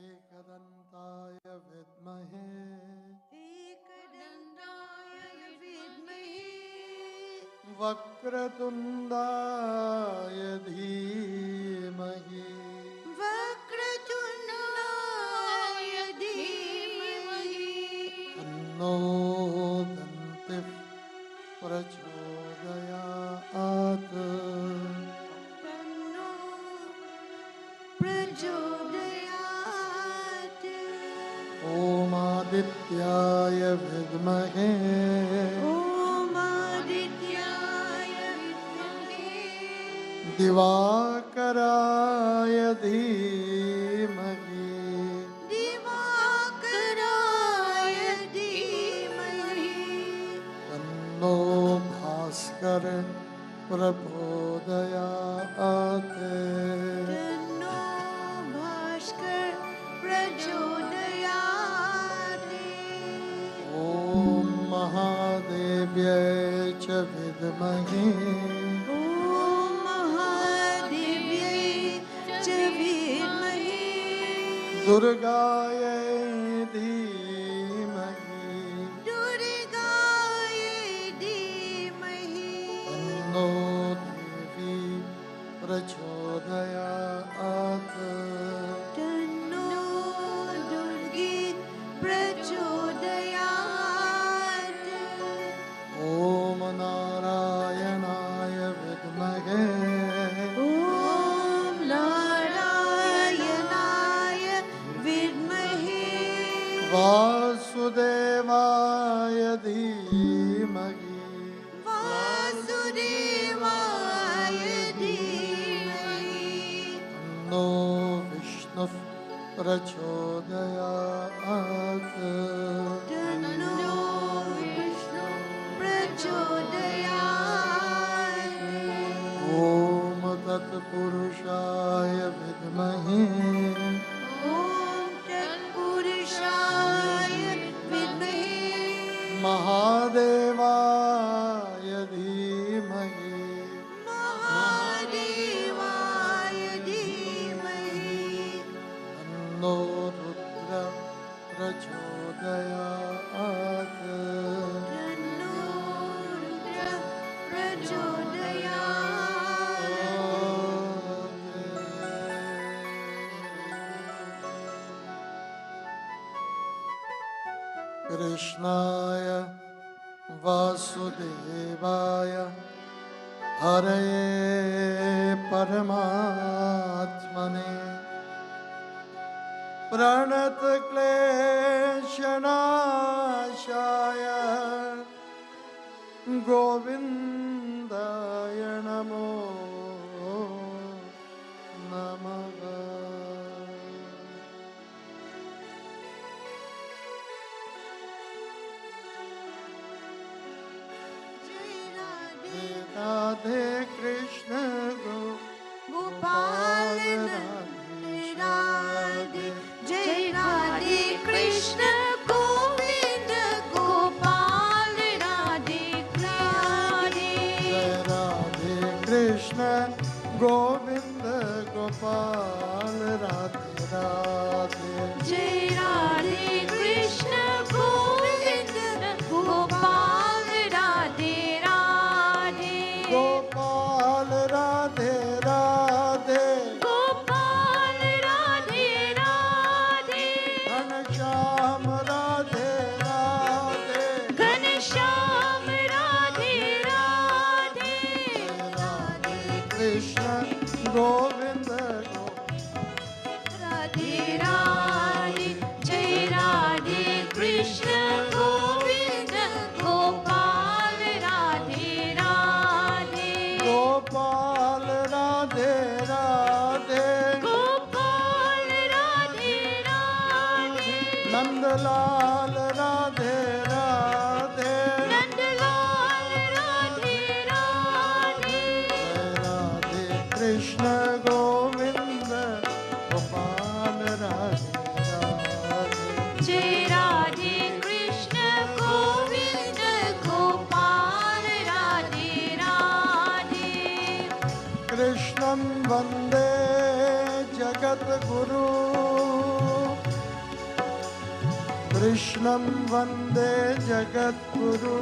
एकदन्ताय विद्महे वक्रतुण्डाय धीमहि तन्नो दन्तिः प्रचोदयात् ॐ आदित्याय विद्महे दिवाकराय धीमहि तन्नो भास्कर प्रचोदयात् ॐ महादेव्यै च विद्महे दुर्गायै धीमहि तन्नो देवी प्रचोदयात् ॐ नारायणाय विद्महे वासुदेवाय धीमहि तन्नो विष्णुः प्रचोदयात् ॐ तत्पुरुषाय विद्महे महादेवाय धीमहि तन्नो रुद्र प्रचोदयात् कृष्णाय वासुदेवाय हरये परमात्मने प्रणतक्लेशनाशाय गोविन्दाय नमो नमः। राधे कृष्ण गोपाल राधे जय राधे कृष्ण गोविंद गोपाल राधे राधे जय राधे कृष्ण गोविंद गोपाल राधे राधे जय राधे कृष्ण गोविंद गोपाल राधे राधे गोपाल राधे राधे गोपाल राधे राधे घनश्याम राधे राधे घनश्याम राधे राधे राधे कृष्ण गोविंद राधे राधे जय राधे कृष्ण गोविंद गोपाल राधे राधे गोपाल राधे राधे गोपाल राधे राधे नंदलाल राधे राधे नंदलाल राधे राधे राधे कृष्ण गोविंद गोपाल राधे राधे जय राधे कृष्ण गोविंद गोपाल राधे राधे कृष्णं वन्दे जगद्गुरु Krishnam Vande Jagadguru.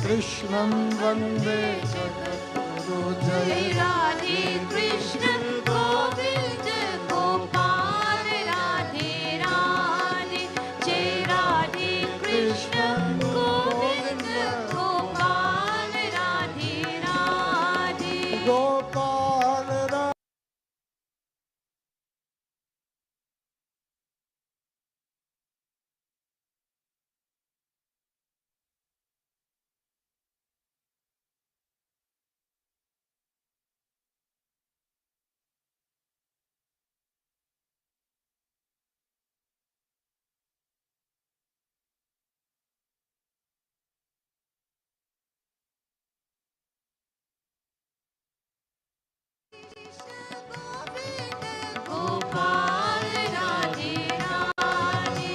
Krishnam Vande Jagadguru. Jai Radhe Krishna Govinda Gopal Radhe Radhe. Jai Radhe Krishna Govinda Gopal Radhe Radhe. Gopal Radhe. Gopal Radhe Radhe.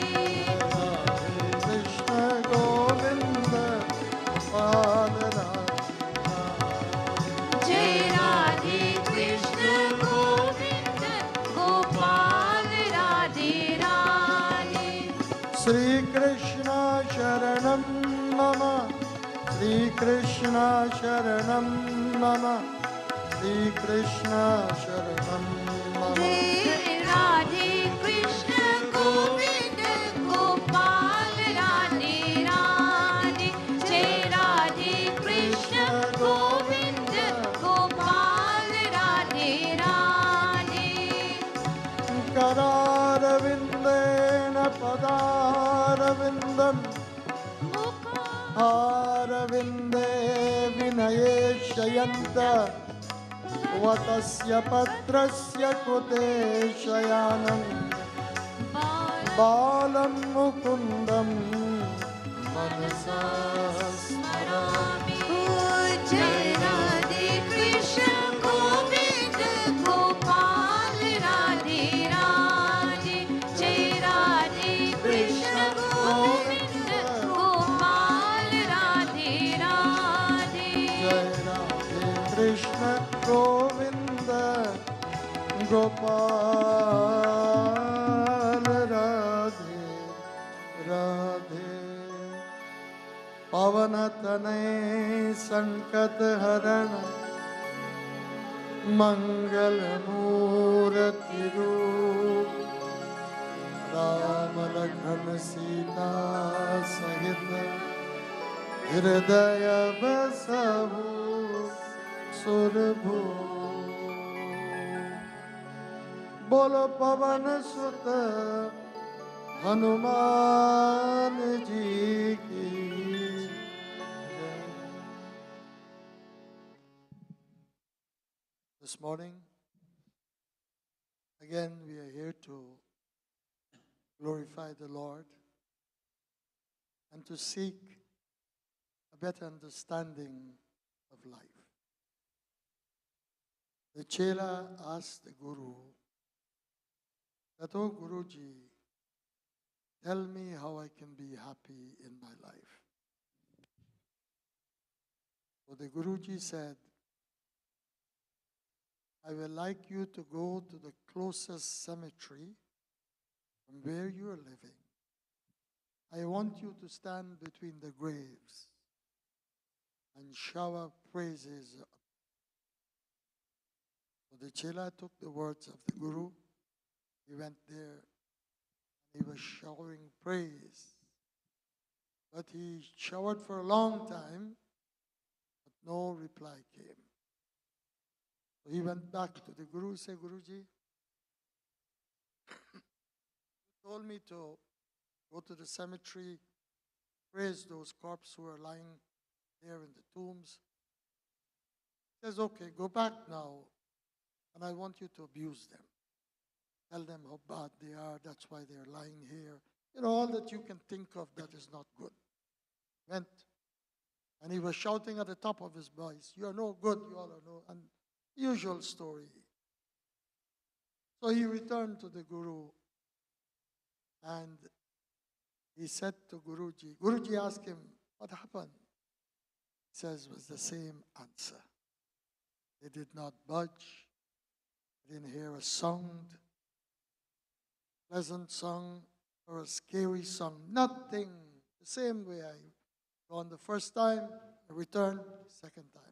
Krishna Govinda Gopal Radhe. Jai Radhe Krishna Govinda Gopal Radhe Radhe. Sri Krishna Sharanam Mama. Sri Krishna Sharanam Mama. Sri Krishna Sharanam Mama. Jai Radhe Krishna Govinda Gopal Radhe Radhe. Jai Radhe Krishna Govinda Gopal Radhe Radhe. Kararavindena Padaravindam Aravinde Vinayeshayanta Vatasya Patrasya Kute Shayanam Balam Mukundam Manasa Smarami. Jai Radhe Krishna Govinda Gopal Radhe Radhe. Jai Radhe Krishna Govinda Gopal Radhe Radhe. Jai Radhe Krishna Govinda Gopal Radhe Radhe. Pavanatane Sankat Harana Mangal Murati Roop Ram Lakshman Sita Sahita Hridaya Basavu Surbhu. Bolo Pavan Sutta Hanuman Ji ki jai. This morning, again, we are here to glorify the Lord and to seek a better understanding of life. The Chela asked the Guru that, "Oh Guruji, tell me how I can be happy in my life." So the Guruji said, "I will like you to go to the closest cemetery from where you are living. I want you to stand between the graves and shower praises." So the Chela took the words of the Guru. He went there and he was showering praise. But he showered for a long time, but no reply came. So he went back to the Guru and said, "Guruji, you told me to go to the cemetery, praise those corpses who are lying there in the tombs." He says, "Okay, go back now, and I want you to abuse them. Tell them how bad they are, that's why they're lying here. You know, all that you can think of that is not good." Went, and he was shouting at the top of his voice, "You are no good, you all are no," and usual story. So he returned to the Guru, and he said to Guruji, Guruji asked him, "What happened?" He says, "It was the same answer. They did not budge. They didn't hear a sound. pleasant song or a scary song. Nothing. The same way I gone the first time, I returned second time.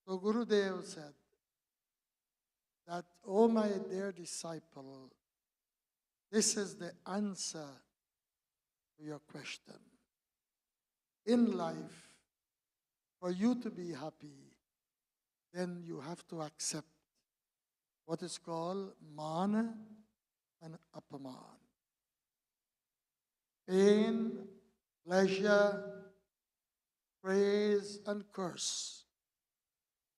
So Gurudev said that, oh my dear disciple, this is the answer to your question. In life, for you to be happy, then you have to accept what is called mana and apaman. Pain, pleasure, praise, and curse.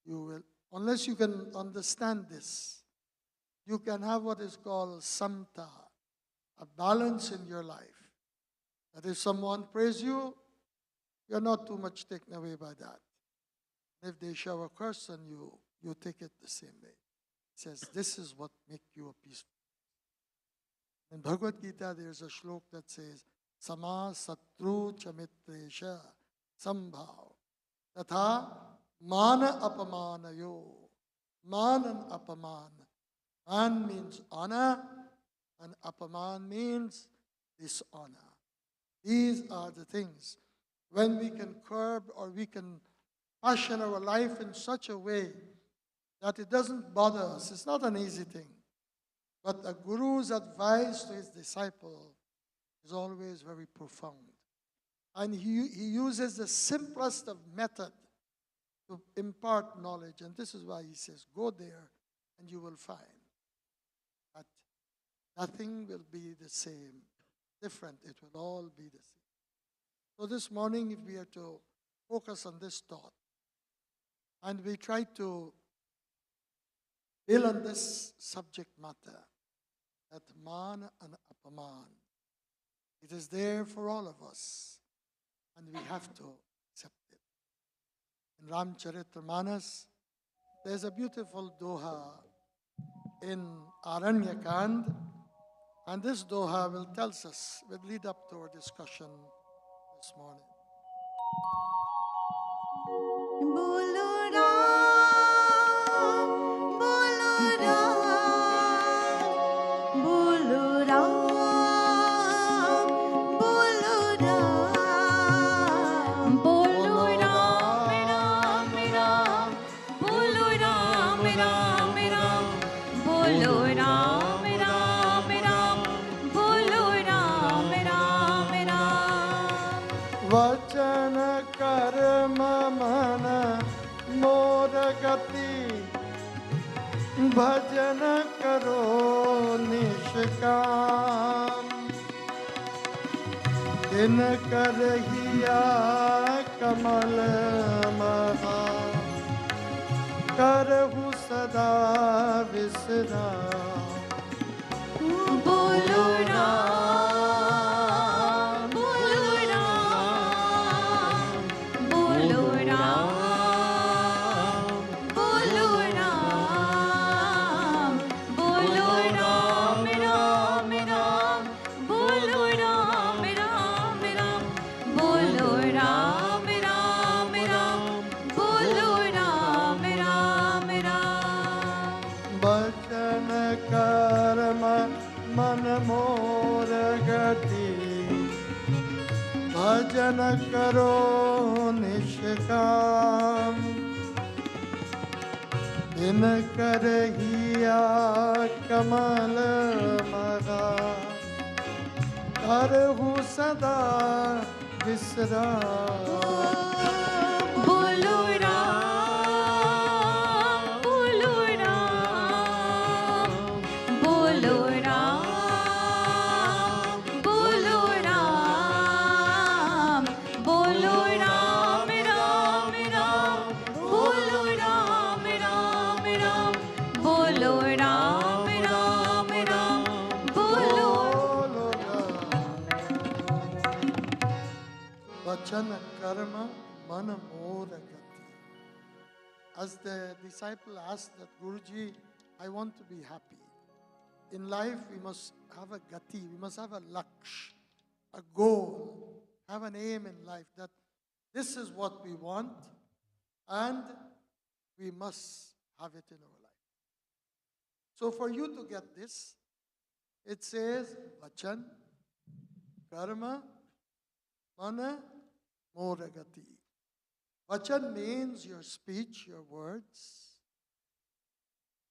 You will, unless you can understand this, you can have what is called samta, a balance in your life. That if someone praise you, you're not too much taken away by that. If they shower a curse on you, you take it the same way. It says, this is what makes you a peaceful. In Bhagavad Gita, there's a shlok that says, Sama Satru Chamitresha Sambhav Tatha Mana Apamanayo. Man and apaman. Man means honor, and apaman means dishonor. These are the things. When we can curb or we can fashion our life in such a way that it doesn't bother us, it's not an easy thing. But a guru's advice to his disciple is always very profound. And he uses the simplest of method to impart knowledge. And this is why he says, go there and you will find that nothing will be the same, different. It will all be the same. So this morning, if we are to focus on this thought, and we try to build on this subject matter, that man and apaman, it is there for all of us, and we have to accept it. In Ramcharitamanas, there's a beautiful doha in Aranyakand, and this doha will tell us, will lead up to our discussion this morning. Bolo Ram, Bolo Ram, Bolo Ram, Bolo Ram, Bolo Ram, Ram, Ram, Bolo Ram, Ram, Ram, Bolo Ram, Ram, Ram, Bolo Ram, Ram, Ram. Vachan karma mana mora gati bhajan karo nishkam din karhiya kamal maha karhu sada visram. Bolo Ram, Bolo Ram, Bolo Ram, Bolo Ram, Bolo Ram, Ram, Ram, Bolo Ram, Ram, Ram, Bolo Ram, Ram, Ram, Bolo Ram, Ram, Ram. Bhajan karma man mor gati bhajan karo nishkam din karhiya kamal maga karhu sada visram. Bolo Ram, Bolo Ram, Bolo Ram, Bolo Ram, Bolo Ram, Ram, Ram, Bolo Ram, Ram, Ram, Bolo Ram, Ram, Ram, Bolo. Vachan karma man mora gati. As the disciple asked that, Guruji, I want to be happy. In life, we must have a gati, we must have a laksh, a goal, have an aim in life that this is what we want and we must have it in our life. So for you to get this, It says vachan, karma, mana, moragati. Vachan means your speech, your words.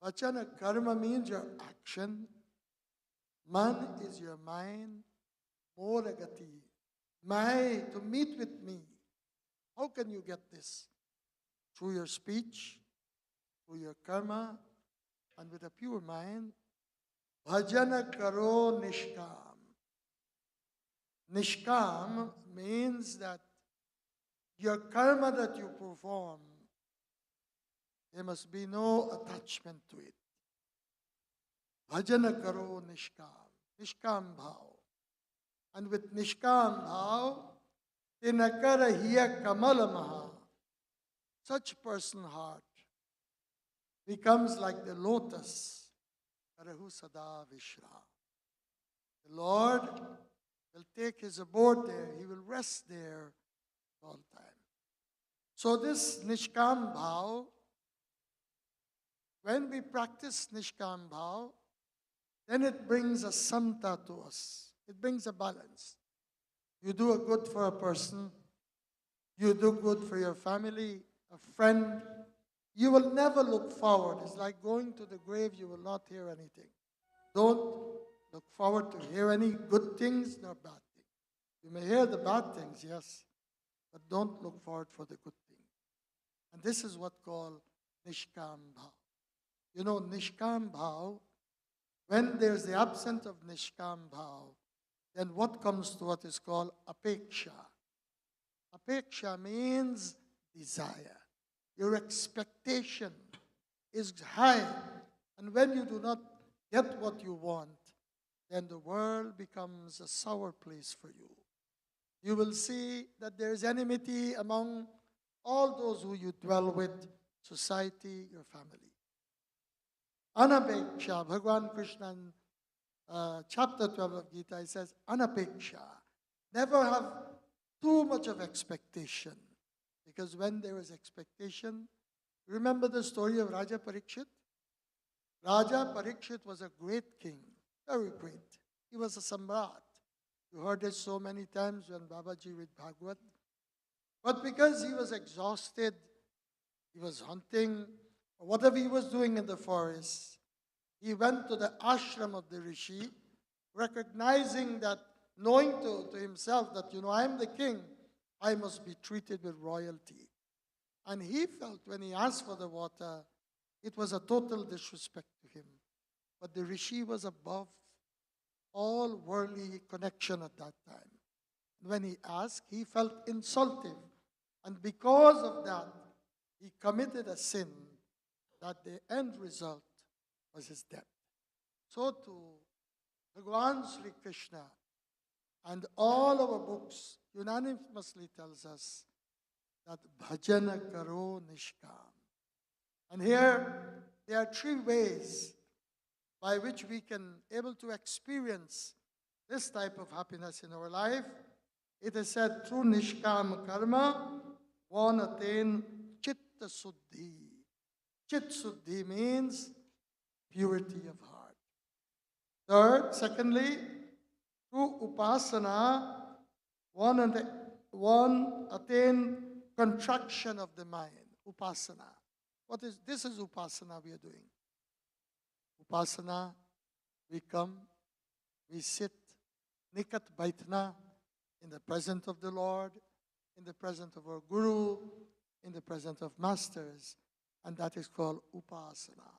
Vachana karma means your action. Man is your mind. Moragati. Mai, to meet with me. How can you get this? Through your speech, through your karma, and with a pure mind. Bhajana karo nishkam. Nishkam means that your karma that you perform, there must be no attachment to it. Bhajana karo nishkam. Nishkam bhav. And with nishkam bhav, tinakara hiya kamala maha. Such person heart becomes like the lotus. Karahu sada vishra. The Lord will take his abode there. He will rest there all time. So this nishkam bhav, when we practice nishkam bhav, then it brings a samta to us. It brings a balance. You do a good for a person, you do good for your family, a friend, you will never look forward. It's like going to the grave, you will not hear anything. Don't look forward to hear any good things nor bad things. You may hear the bad things, yes, but don't look forward for the good things. And this is what called nishkam bhav. You know, nishkam bhav, when there's the absence of nishkam bhav, then what comes to what is called apeksha. Apeksha means desire. Your expectation is high. And when you do not get what you want, then the world becomes a sour place for you. You will see that there is enmity among all those who you dwell with, society, your family. Anapeksha, Bhagavan Krishna in chapter 12 of Gita, he says, Anapeksha. Never have too much of expectation. Because when there is expectation, remember the story of Raja Parikshit? Raja Parikshit was a great king, very great. He was a samrat. You heard it so many times when Babaji read Bhagavad. But because he was exhausted, he was hunting, or whatever he was doing in the forest, he went to the ashram of the Rishi, recognizing that, knowing to himself that, I am the king, I must be treated with royalty. And he felt when he asked for the water, it was a total disrespect to him. But the Rishi was above all worldly connection at that time. When he asked, he felt insulted. And because of that, he committed a sin that the end result was his death. So to Bhagavan Sri Krishna and all our books unanimously tells us that bhajana karo nishkam. And here there are three ways by which we can able to experience this type of happiness in our life. It is said through nishkam karma, one attain chitta suddhi. Chit suddhi means purity of heart. Secondly, through upasana, one attain contraction of the mind. Upasana. This is upasana we are doing. Upasana, we come, we sit, nikat baitna, in the presence of the Lord, in the presence of our Guru, in the presence of masters, and that is called upasana.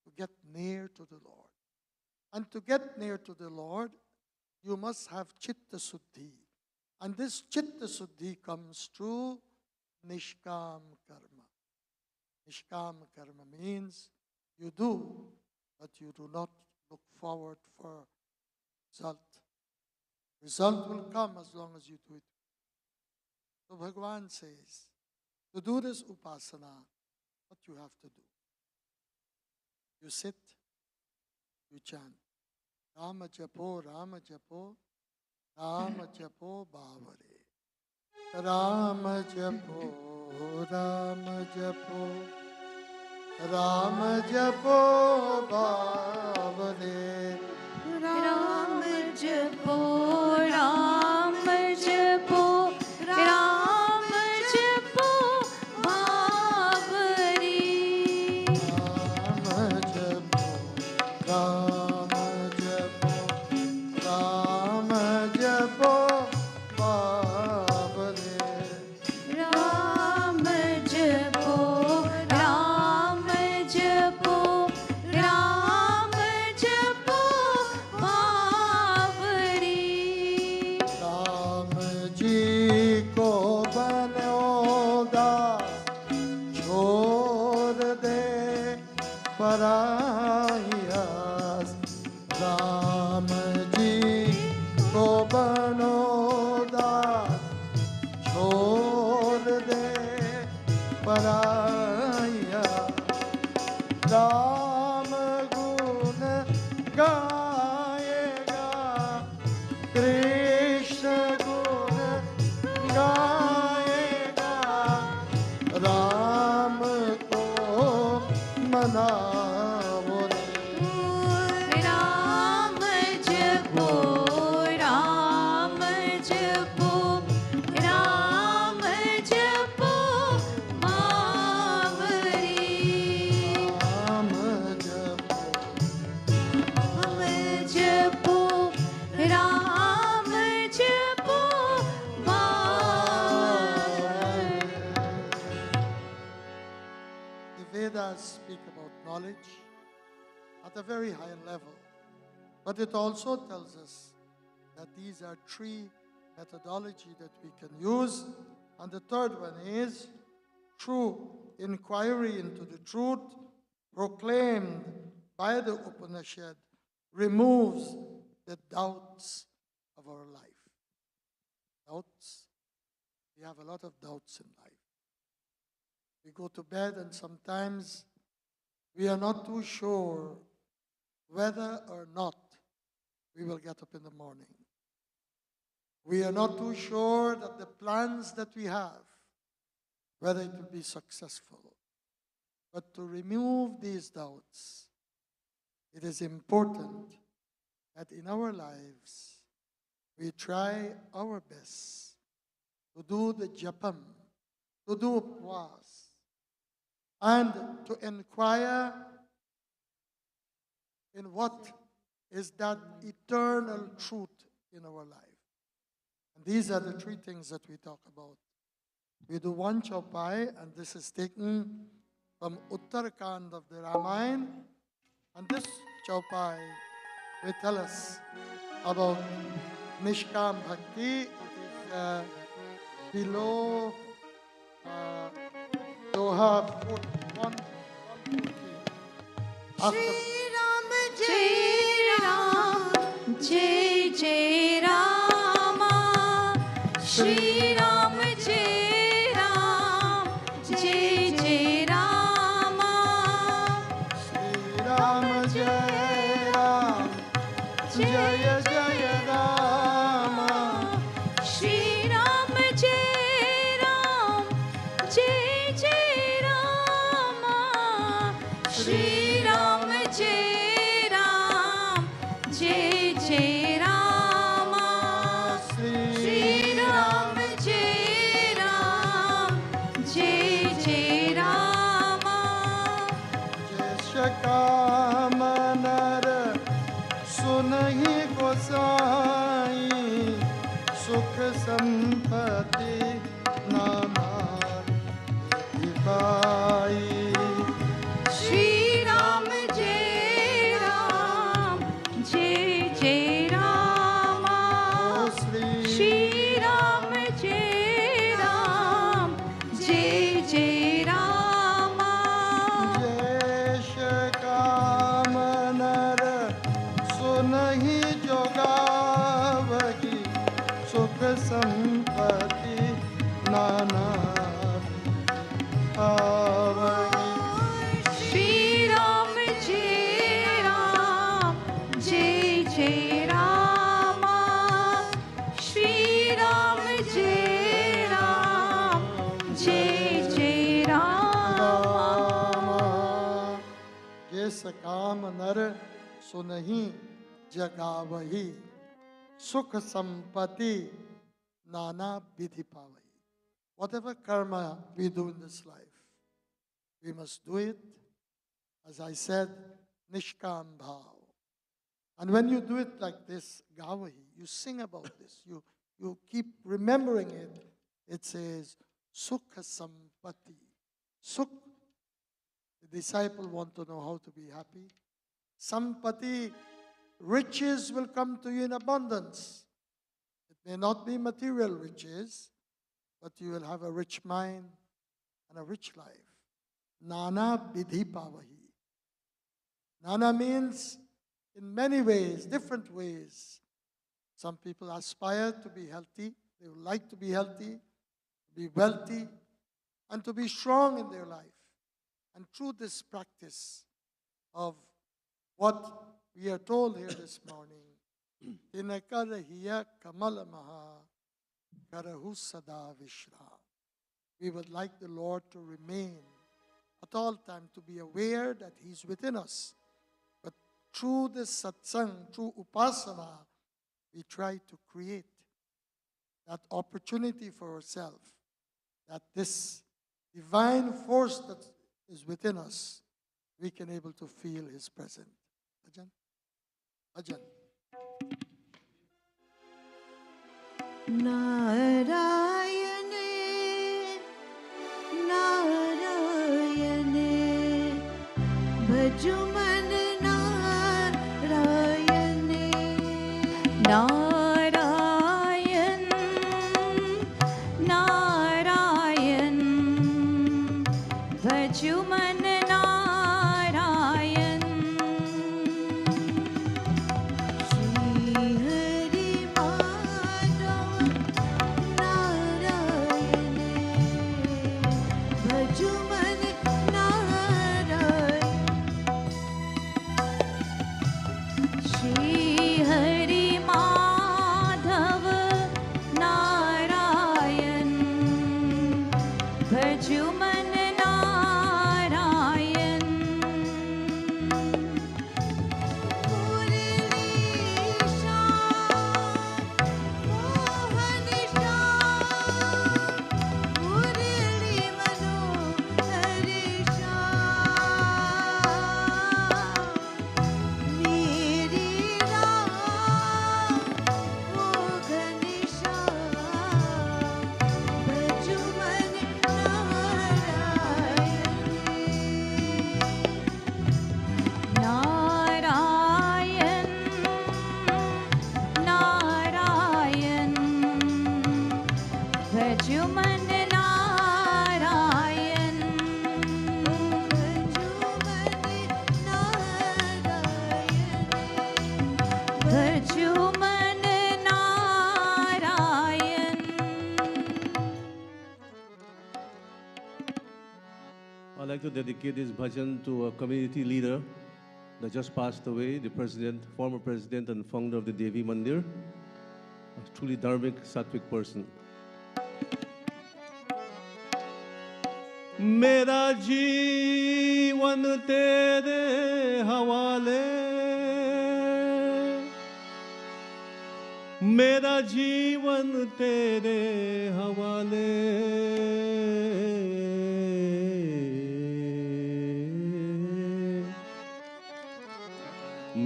To get near to the Lord. And to get near to the Lord, you must have chitta suddhi. And this chitta suddhi comes through nishkam karma. Nishkam karma means you do, but you do not look forward for result. Result will come as long as you do it. So Bhagavan says, to do this upasana, what you have to do. You sit, you chant. Rama japo, Rama japo, Rama japo bhavare. Rama japo, Rama japo, Rama japo bhavare. Ram ji को बनो दास, छोड़ दे पराया। राम गुण गाएगा, कृष्ण गुण गाएगा, राम को मनाओ रे। राम जपो, राम जपो, राम जपो मावरी। राम जपो, राम जपो, राम जपो Maori. The Vedas speak about knowledge at a very high level, but it also tells us that these are three methodology that we can use, and the third one is true inquiry into the truth proclaimed by the Upanishad removes the doubts of our life. Doubts. We have a lot of doubts in life. We go to bed and sometimes we are not too sure whether or not we will get up in the morning. We are not too sure that the plans that we have, whether it will be successful. But to remove these doubts, it is important that in our lives we try our best to do the japam, to do upwas, and to inquire in what is that eternal truth in our life. And these are the three things that we talk about. We do one chaupai, and this is taken from Uttarakhand of the Ramayana. And this chaupai will tell us about Nishkam Bhakti. It is below Doha 140. After Jai Jai Rama, Shri Ram Jai Ram, Jai Jai Rama, Shri Ram Jai Ram, Jaya Jaya Rama, Shri Ram Jai Ram, Jai Jai Rama, Shri Ram Jai Ram, Jai Jai Rama, Shri Ram Jai Ram, Jai Jai Rama. जय काम नर सुनहि गोसाई, सुख संपत्ति नाना पाई। Shri Ram Jai Ram, Jai Jai Rama, Shri Ram Jai Ram, Jai Jai Rama. जय काम नर सुनहि जोगावही, सुख संपत्ति नाना पावही। Shri Ram Jai Ram, Jai Jai Rama, Shri Ram Jai Ram, Jai Jai Rama. जिस काम नर सुनहि जगावही, सुख संपत्ति नाना विधि पावही. Whatever karma we do in this life, we must do it, as I said, nishkam bhav. And when you do it like this, gavahi, you sing about this, you keep remembering it. It says, sukha sampati. Sukh, the disciple want to know how to be happy. Sampati, riches will come to you in abundance. It may not be material riches, but you will have a rich mind and a rich life. Nana vidhi pavahi. Nana means in many ways, different ways. Some people aspire to be healthy. They would like to be healthy, be wealthy, and to be strong in their life. And through this practice of what we are told here this morning, Tinakarahiya Kamalamaha Karahu Sada Vishra. We would like the Lord to remain at all time, to be aware that He's within us. But through this satsang, through upasana, we try to create that opportunity for ourselves, that this divine force that is within us, we can able to feel His presence. Bhajan? Bhajan. Narayane, Narayane, Bhajuman Narayane, Narayan, Narayan, Bhajuman Narayan, Shri Hari Madhava Narayane, Bhajuman Narayan, Shri Hari Madhava Narayan, Bhajuman Narayan, Muralisha, Mohanisha, Murali Manoharisha, Nirira, Moganisha, Bhajuman Narayan, Narayan, Bhajuman Narayan, Bhajuman Narayan. I'd like to dedicate this bhajan to a community leader that just passed away, the president, former president and founder of the Devi Mandir, a truly dharmic, sattvic person. मेरा जीवन तेरे हवाले, मेरा जीवन तेरे हवाले,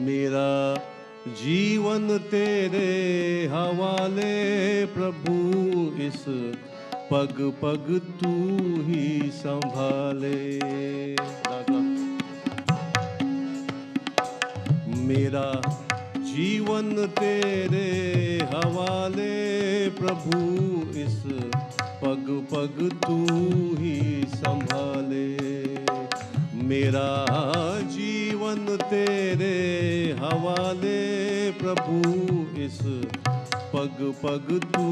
मेरा जीवन तेरे हवाले, प्रभु इस पग पग तू ही संभाले। मेरा जीवन तेरे हवाले, प्रभु इस पग पग तू ही संभाले। मेरा जीवन तेरे हवाले, प्रभु इस पग पग तू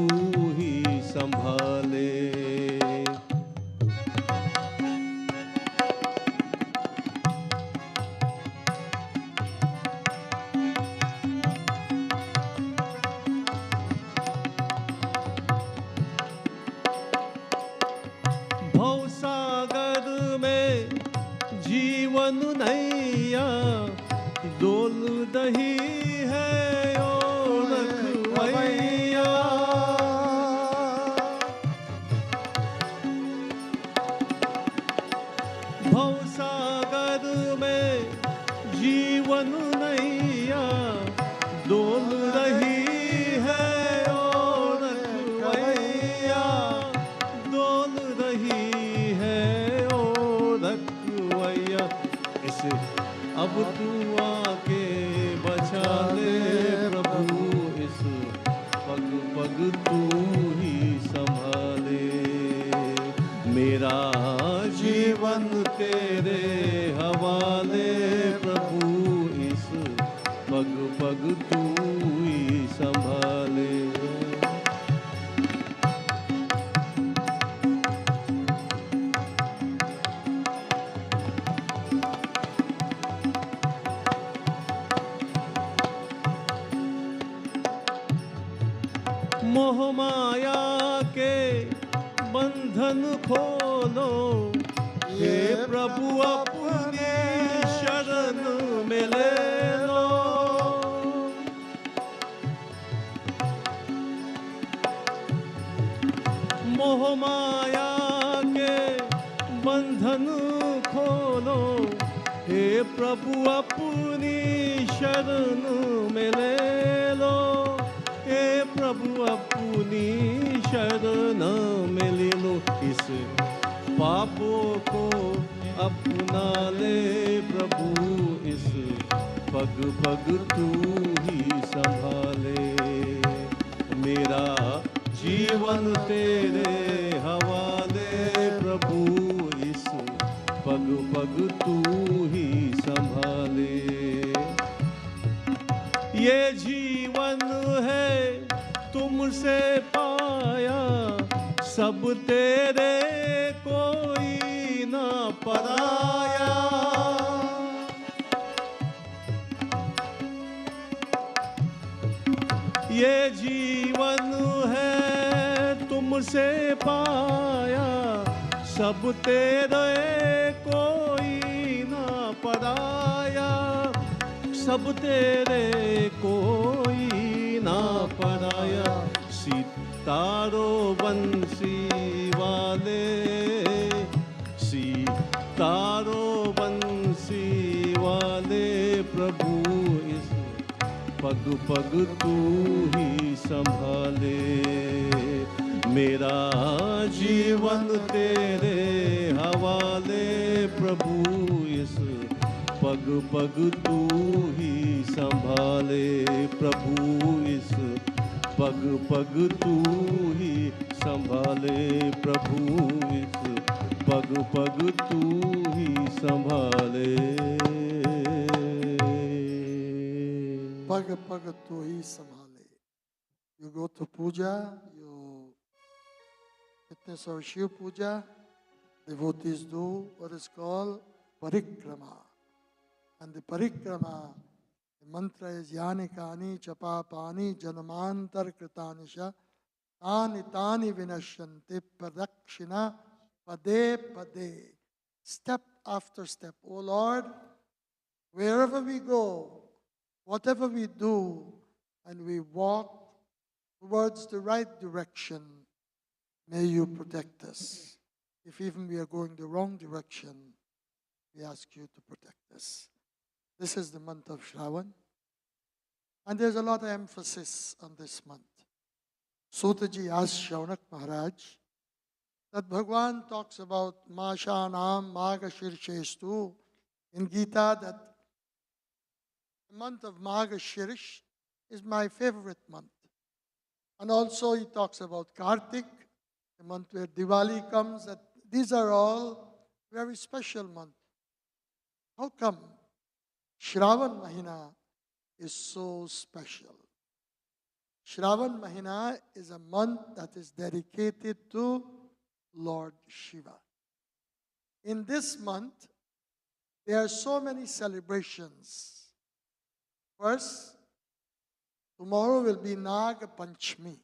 ही संभाले। भवसागर में जीवन नैया डोल दही है ओ रखवैया। तू ही संभाले। मोह माया के बंधन खोलो, हे प्रभु अपनी शरण में ले लो। मोह माया के बंधन खोलो, हे प्रभु अपनी शरण में ले लो। हे प्रभु अपनी शरण में ले लो। इस पापों को अपना ले प्रभु, इस पग पग तू ही संभाले। मेरा जीवन तेरे हवाले प्रभु, इस पग पग तू ही संभाले। ये जीवन है तुमसे पाया, सब तेरे कोई ना पराया। ये जीवन है तुमसे पाया, सब तेरे कोई ना पराया। सब तेरे कोई ना पराया। सितारो बंसी वाले, सितारो बंसी वाले प्रभु, इस पग पग तू ही संभाले। मेरा जीवन तेरे हवाले प्रभु, इस पग पग तू ही संभाले। प्रभु इस पग पग तू ही संभाले। प्रभु इस पग पग तू ही संभाले। पग पग तू ही संभाले। You go to puja, you witness our Shiva puja, devotees do what is called parikrama. And the parikrama, the mantra is yanikani chapapani janamantar kritanisha tani tani vinashyanti pradakshina pade pade. Step after step. O Lord, wherever we go, whatever we do, and we walk towards the right direction, may you protect us. If even we are going the wrong direction, we ask you to protect us. This is the month of Shravan, and there's a lot of emphasis on this month. Sutaji asked Shaunak Maharaj that Bhagwan talks about Mashanam Magashirsheshtu in Gita, that the month of Magashirish is my favorite month. And also he talks about Kartik, the month where Diwali comes, that these are all very special months. How come Shravan Mahina is so special? Shravan Mahina is a month that is dedicated to Lord Shiva. In this month, there are so many celebrations. First, tomorrow will be Naga Panchami.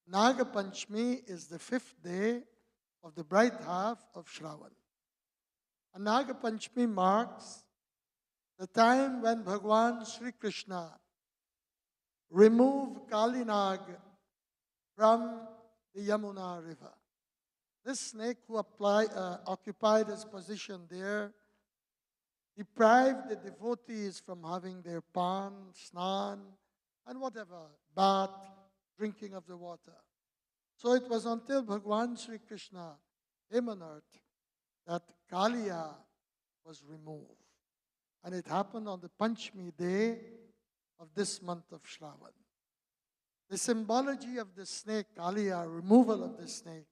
Naga Panchami is the 5th day of the bright half of Shravan. And Naga Panchami marks the time when Bhagwan Sri Krishna removed Kalinag from the Yamuna river. This snake who occupied his position there deprived the devotees from having their pan, snan, and whatever, bath, drinking of the water. So it was until Bhagwan Sri Krishna came on earth that Kaliya was removed. And it happened on the Panchami day of this month of Shravan. The symbology of the snake, Kaliya, removal of the snake,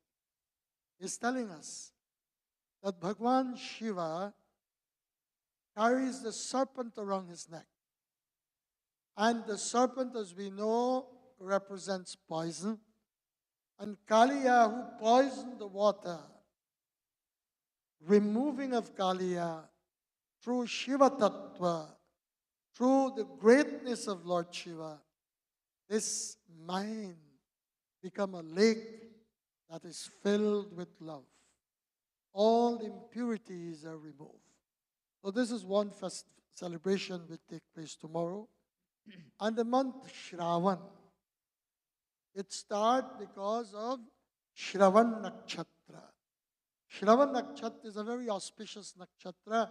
is telling us that Bhagwan Shiva carries the serpent around his neck. And the serpent, as we know, represents poison. And Kaliya, who poisoned the water, removing of Kaliya through Shiva Tattva, through the greatness of Lord Shiva, this mind become a lake that is filled with love. All impurities are removed. So this is one celebration which take place tomorrow. And the month Shravan, it starts because of Shravan Nakshatra. Shravan Nakshatra is a very auspicious nakshatra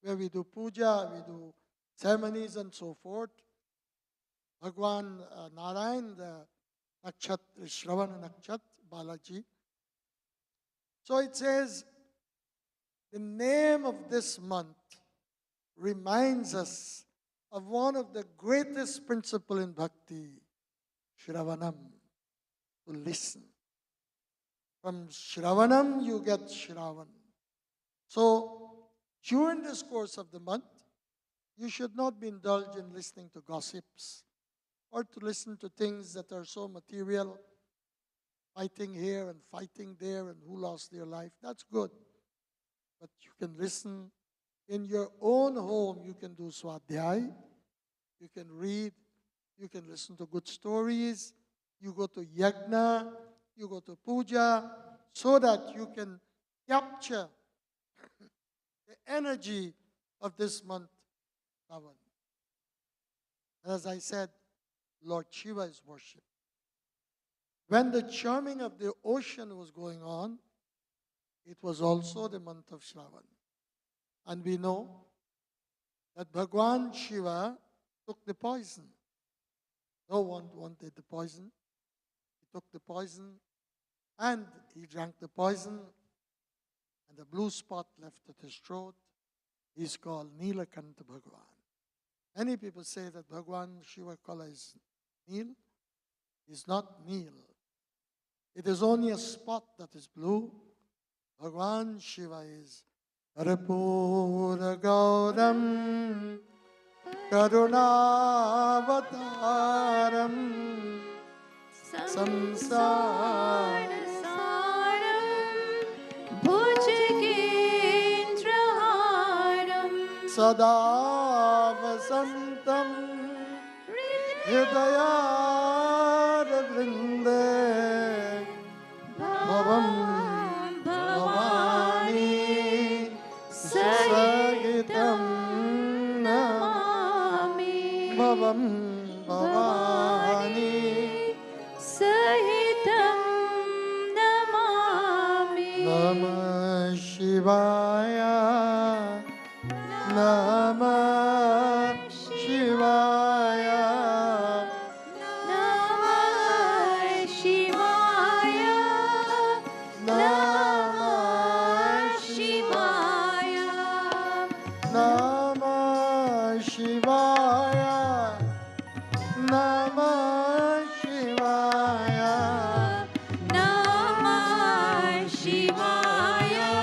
where we do puja, we do ceremonies and so forth. Bhagwan Narayan, the nakshatra, Shravan Nakshatra, Balaji. So it says, the name of this month reminds us of one of the greatest principles in bhakti, Shravanam, to listen. From Shravanam, you get Shravan. So, during this course of the month, you should not be indulged in listening to gossips or to listen to things that are so material, fighting here and fighting there and who lost their life. That's good. But you can listen in your own home. You can do swadhyay, you can read, you can listen to good stories, you go to yajna, you go to puja, so that you can capture the energy of this month, Shravan. As I said, Lord Shiva is worshipped. When the churning of the ocean was going on, it was also the month of Shravan. And we know that Bhagwan Shiva took the poison. No one wanted the poison. He took the poison and he drank the poison, and the blue spot left at his throat. He's called Nilakanta Bhagwan. Many people say that Bhagwan Shiva color is Nil. It's not Nil. It is only a spot that is blue. Bhagwan Shiva is Karapura Gauram Karunavataram Samsara Sada Vasantam Hridayara Vrinde Bhavam Bhavani Sagitam Namami Bhavam Bhavani Sahitam Namami Namah Shivaya Namah Shivaya Namah Shivaya Namah Shivaya Namah Shivaya Namah Shivaya Namah Shivaya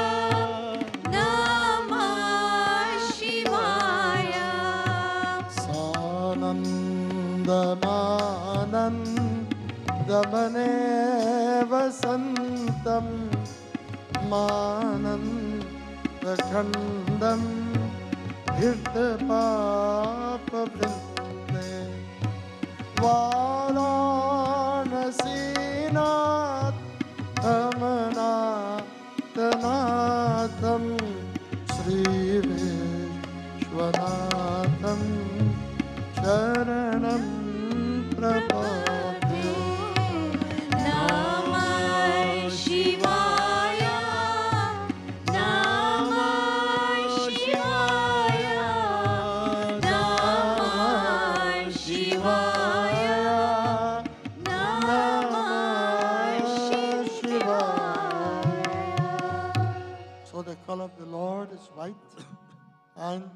Namah Shivaya Sanandamanandamaneva santam Manandakhandam Hirtapapa-vrinde Varanasinath Amanatanatham Sri Vishwanatham Sharanam Prapade Namah Shivaya Namah Shivaya Namah Shivaya Namah Shivaya. So the color of the Lord is white, and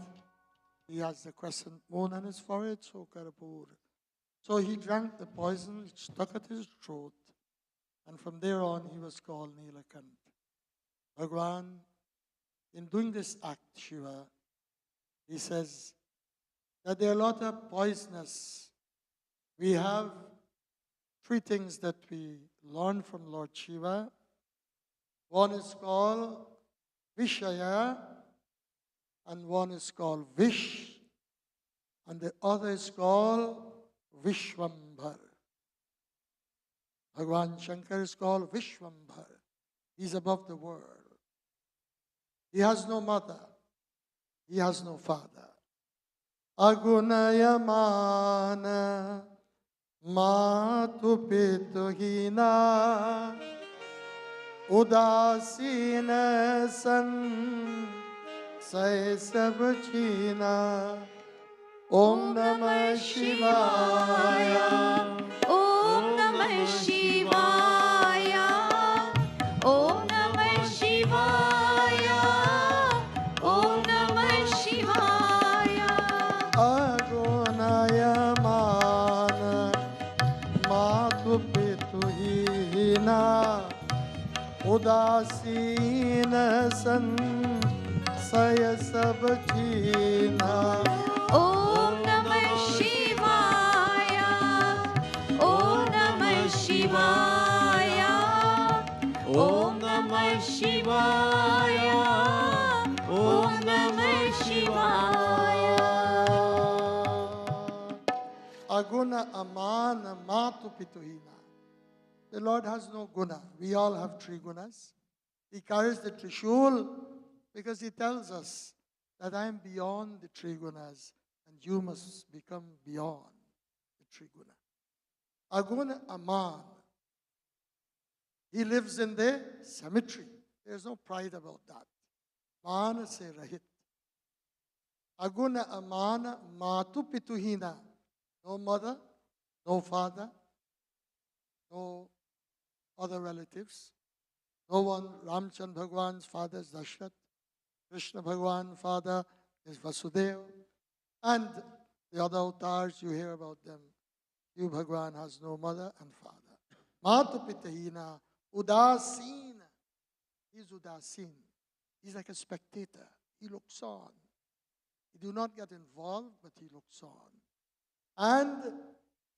he has the crescent moon on his forehead, so Karapur. So he drank the poison, it stuck at his throat, and from there on he was called Nilakant. Bhagwan, in doing this act, Shiva, he says that there are a lot of poisonous. We have three things that we learn from Lord Shiva. One is called Vishaya, and one is called Vish, and the other is called Vishwambhar. Bhagwan Shankar is called Vishwambhar. He's above the world. He has no mother. He has no father. Agunayamana Matu Pituhina Udasina San Sai Sabachina Om Namah Shivaya. Om Namah Shivaya. Om Namah Shivaya. Om Namah Shivaya. Agunayamana Matu Pituhina Udasina San Saya Sabachina Om Namah Shivaya. Om Namah Shivaya. Om Namah Shivaya. Om Namah Shivaya. Aguna Amana Matu Pituhina. The Lord has no guna. We all have three gunas. He carries the Trishul because He tells us that I am beyond the three gunas and you must become beyond the three guna. Aguna Aman. He lives in the cemetery. There's no pride about that. Man se rahit. Aguna Amana Matu Pituhina. No mother, no father, no other relatives. No one. Ramchandra Bhagwan's father is Dashrath. Krishna Bhagwan father is Vasudeva. And the other avatars, you hear about them. Shiv Bhagwan has no mother and father. Matu Pitahina Udasina. He's Udasin. He's like a spectator. He looks on. He do not get involved, but he looks on. And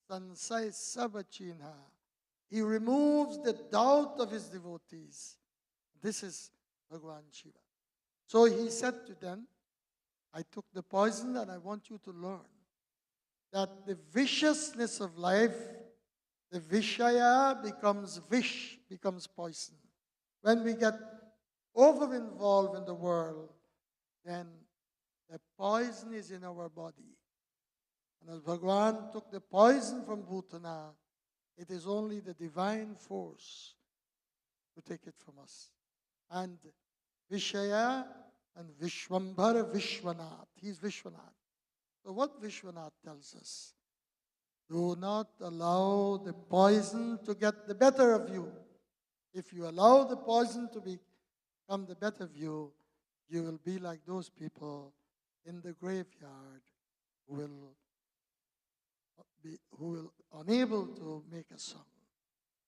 Sansai Sabachina. He removes the doubt of his devotees. This is Bhagwan Shiva. So he said to them, I took the poison and I want you to learn that the viciousness of life, the Vishaya becomes Vish, becomes poison. When we get over-involved in the world, then the poison is in our body. And as Bhagwan took the poison from Bhutana, it is only the divine force to take it from us. And Vishaya and Vishwambhara Vishwanath. He's Vishwanath. So what Vishwanath tells us? Do not allow the poison to get the better of you. If you allow the poison to become the better of you, you will be like those people in the graveyard who will unable to make a song.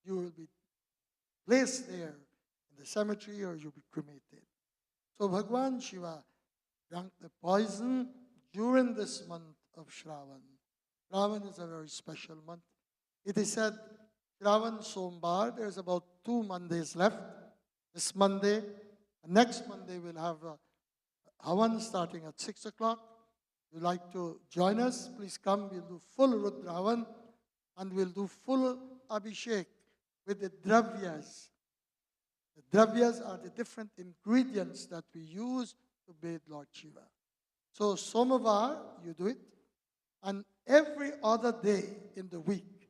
You will be placed there in the cemetery or you'll be cremated. So Bhagwan Shiva drank the poison during this month of Shravan. Shravan is a very special month. It is said Shravan Sombar, there's about 2 Mondays left. This Monday, next Monday we'll have a Havan starting at 6 o'clock. If you'd like to join us, please come. We'll do full Rudravan and we'll do full Abhishek with the Dravyas. The Dravyas are the different ingredients that we use to bathe Lord Shiva. So Somavar, you do it. And every other day in the week,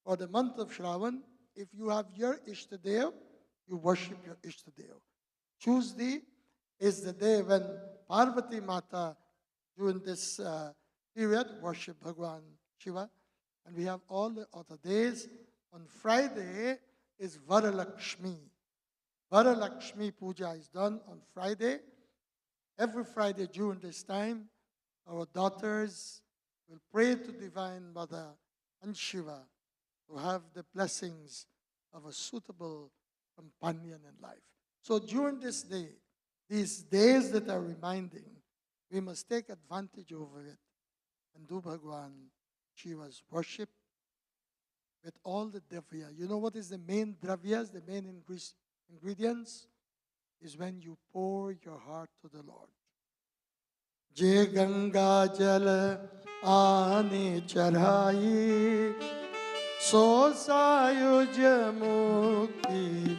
for the month of Shravan, if you have your Ishtadev, you worship your Ishtadev. Tuesday is the day when Parvati Mata, during this period, worship Bhagwan Shiva. And we have all the other days. On Friday is Varalakshmi. Varalakshmi Puja is done on Friday. Every Friday during this time, our daughters will pray to Divine Mother and Shiva to have the blessings of a suitable companion in life. So during this day, these days that are reminding, we must take advantage over it and do Bhagwan Shiva's worship with all the dravya. You know what is the main dravyas, the main ingredients? Is when you pour your heart to the Lord. Je Ganga Jal aane chadhayi, so sayuj mukti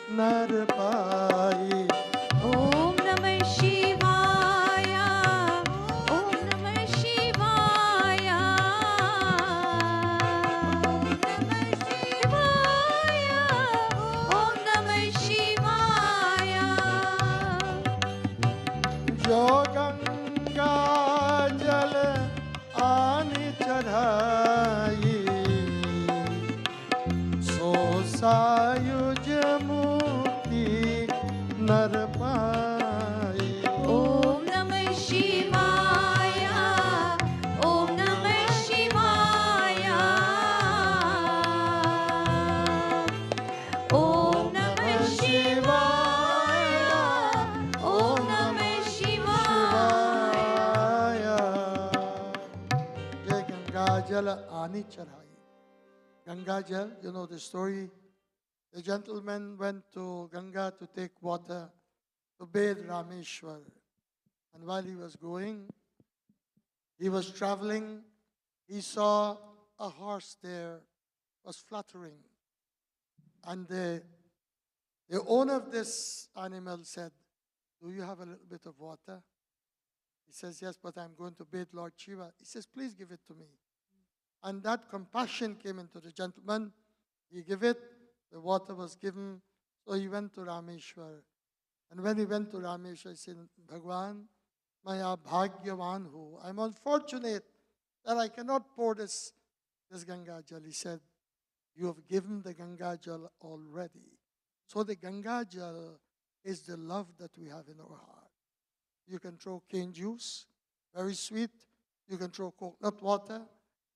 nar pai. Om Namah Shivaya. Om Namah Shivaya. Om Namah Shivaya. Om Namah Shivaya. Jo Ganga Jal aane chadhayi, so sayuj mukti nar pai. Om Namah Shivaya. Om Namah Shivaya. Om Namah Shivaya. Om Namah Shivaya. Jai Ganga Jal aani chadhayi. Ganga Jal, you know the story. The gentleman went to Ganga to take water to bathe Rameshwar. And while he was going, he was traveling, he saw a horse there was fluttering. And the owner of this animal said, "Do you have a little bit of water?" He says, "Yes, but I'm going to bathe Lord Shiva." He says, "Please give it to me." And that compassion came into the gentleman. He gave it, the water was given, so he went to Rameshwar. And when he went to Rameshwar, he said, "Bhagwan, maya bhagyavan hu. I'm unfortunate that I cannot pour this Ganga Jal." He said, "You have given the Ganga Jal already." So the Ganga Jal is the love that we have in our heart. You can throw cane juice, very sweet. You can throw coconut water.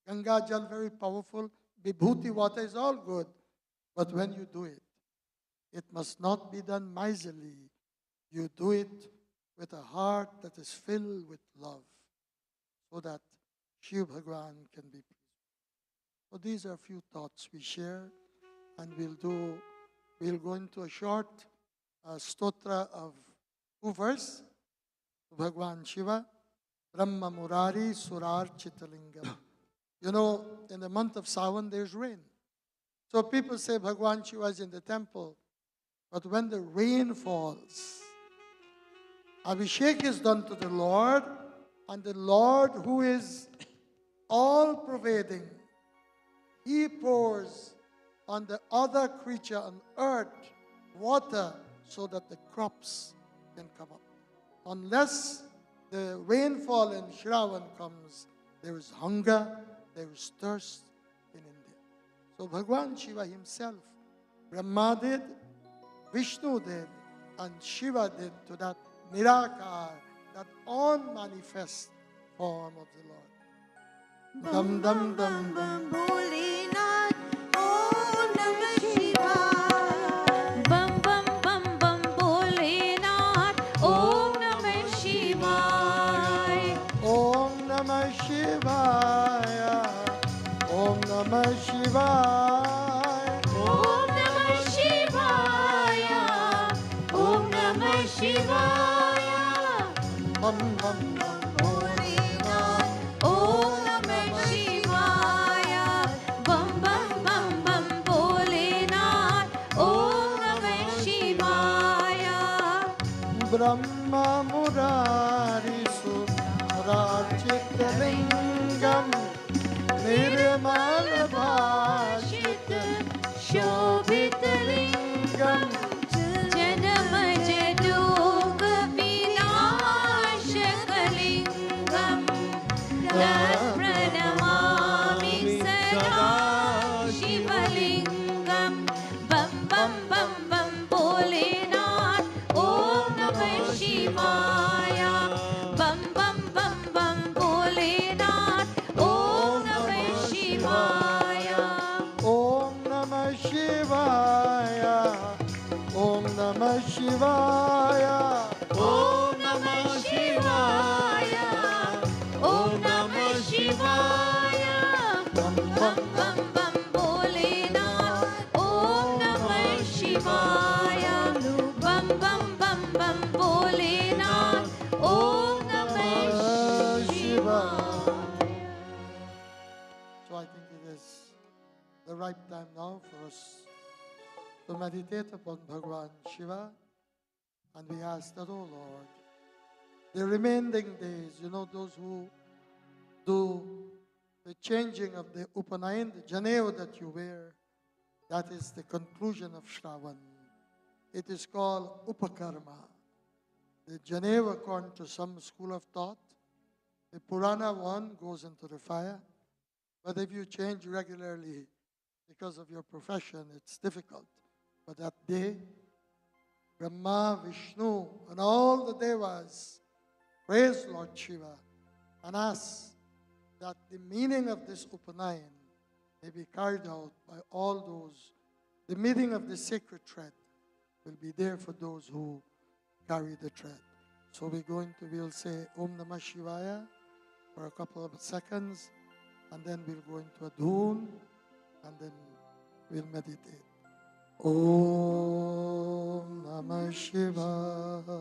Ganga Jal, very powerful. Vibhuti water is all good. But when you do it, it must not be done miserly. You do it with a heart that is filled with love, so that Shiv Bhagwan can be pleased. So these are a few thoughts we share, and we'll go into a short stotra of 2 verses to Bhagwan Shiva. Brahma Murari Surar Chitalingam. You know, in the month of Sawan, there's rain. So people say Bhagwan Shiva is in the temple. But when the rain falls, Abhishek is done to the Lord, and the Lord, who is all-pervading, He pours on the other creature on earth water so that the crops can come up. Unless the rainfall in Shravan comes, there is hunger, there is thirst in India. So Bhagwan Shiva himself, Brahma did, Vishnu did, and Shiva did to that Nirakar, that unmanifest form of the Lord. Dum dum dum dum. Bholenath, Om Namah Shivaya. Bum bum bum bum Bholenath, Om Namah Shivaya. Om Namah Shivaya. Om Namah Shivaya. Om Namah Shivaya. Om Namah Shivaya. Bum bum bum. Bholenath, Om Namah Shivaya. Bum bum bum bum Bholenath, Om Namah Shivaya. Brahma Murari Surachittalingam Nirmal Bhashit Shobhit Lingam Janam Jadog Vinashak Lingam Tat Pranamami Sada Shivalingam Bam Bam Bam Bam Bholenath Om Namah Shivaya. Bam Bam Bam Bam Bholenath Om Namah Shivaya. Om Namah Shivaya. Om Namah Shivaya. Om Namah Shivaya. Om Namah Shivaya. bam bam bam Bholenath, Om Namah Shivaya. Bam bam bam bam Bholenath, Om Namah Shivaya. So I think it is the right time now for us to meditate upon Bhagwan Shiva, and we ask that, oh Lord, the remaining days, you know, those who do the changing of the Upanayan, the Janeo that you wear, that is the conclusion of Shravan. It is called Upakarma. The Janeo, according to some school of thought, the Purana one goes into the fire, but if you change regularly because of your profession, it's difficult. But that day, Brahma, Vishnu, and all the Devas praise Lord Shiva and ask that the meaning of this Upanayan may be carried out by all those. The meaning of the sacred thread will be there for those who carry the thread. So we'll say Om Namah Shivaya for a couple of seconds, and then we'll go into a dhun, and then we'll meditate. Om Namah Shivaya.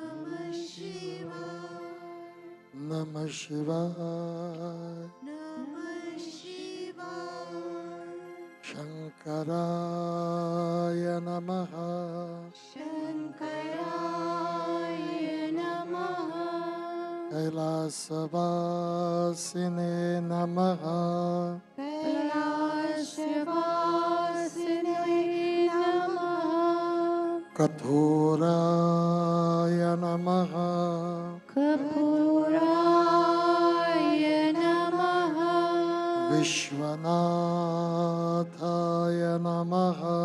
Namah Shivaya. Namah Shivaya. Shankaraya Namaha. Shankaraya Namaha. Kailasavasine Namaha. Kailasavasine Namaha. Kathuraya Namaha. Kapuraya Namaha. Vishwanathaya Namaha.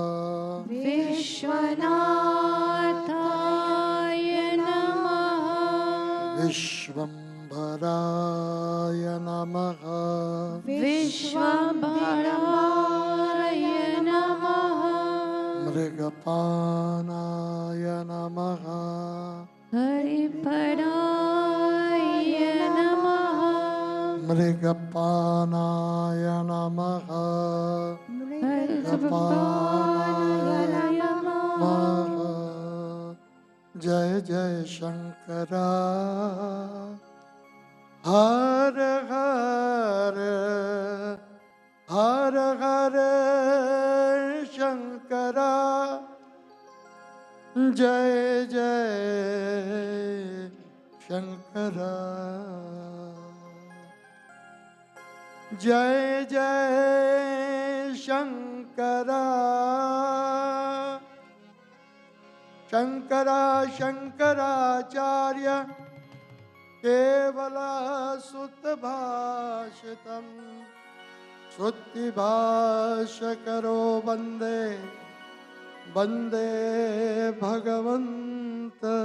Vishwanathaya Namaha. Vishvambaraya Namaha. Vishwambaraya Namaha. Mrigapanaya Namaha. Haripadaya Namaha. Mrigapanaya Namaha. Haripadaya Namaha. Jai Jai Shankara. Hare Hare. Hare Hare Shankara. Jai Jai Shankara. Jai Jai Shankara. Shankara Shankaracharya Kevala Sutta Bhashitam Sutti Bhashakaro Bande Bande Bhagavanta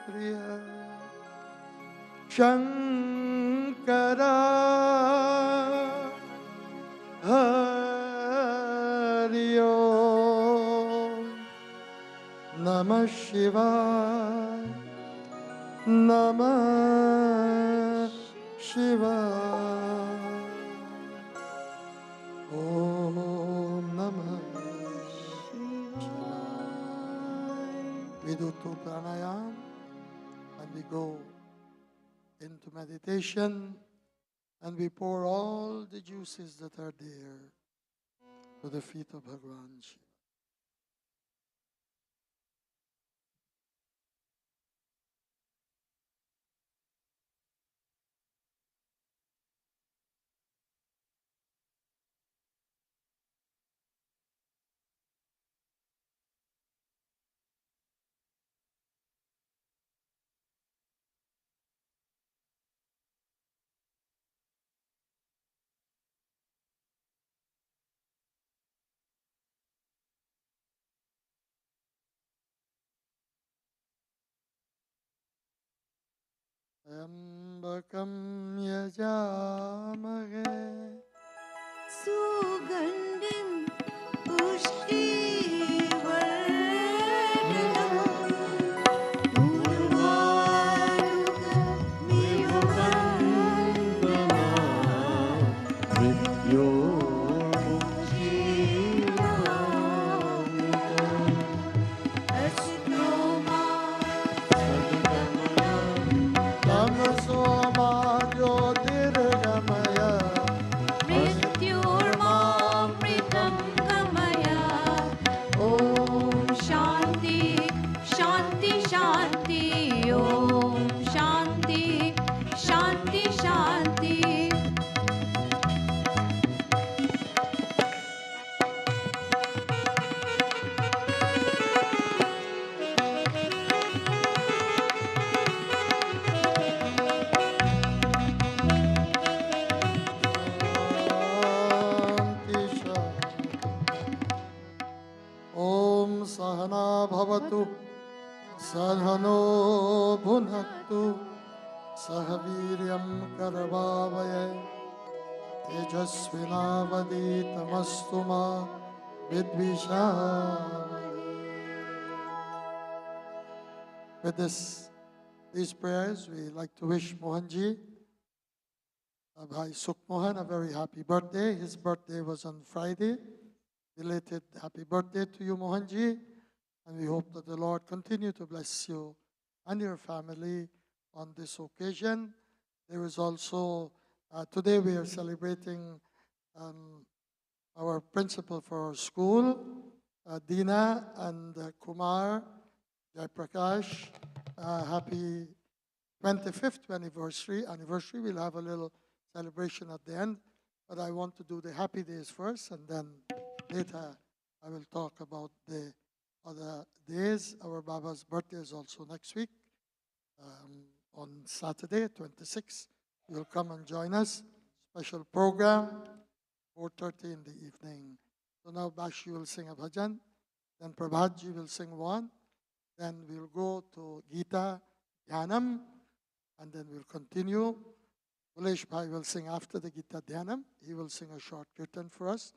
Priya Shankara Hari Om Namah Shivaya Namah Shivaya Om Namah We do two pranayam and we go into meditation, and we pour all the juices that are there to the feet of Bhagwan Shiva. Ambakam yajamahe Sugandhim pushtivarnam Urvaruka सहनो भुनक्तु सह वीर्यं करवावहै तेजस्विनावधीतमस्तु मा विद्विषावहै. With these prayers, we like to wish Mohanji, Bhai Sukh Mohan, a very happy birthday. His birthday was on Friday. Belated happy birthday to you, Mohanji. And we hope that the Lord continue to bless you and your family on this occasion. There is also, today we are celebrating our principal for our school, Dina and Kumar Jaiprakash. Happy 25th anniversary. We'll have a little celebration at the end, but I want to do the happy days first, and then later I will talk about the other days. Our Baba's birthday is also next week, on Saturday, 26th. You'll come and join us. Special program, 4:30 in the evening. So now Bashi will sing a bhajan, then Prabhatji will sing one, then we'll go to Gita Dhyanam, and then we'll continue. Bulesh Bhai will sing after the Gita Dhyanam. He will sing a short kirtan for us.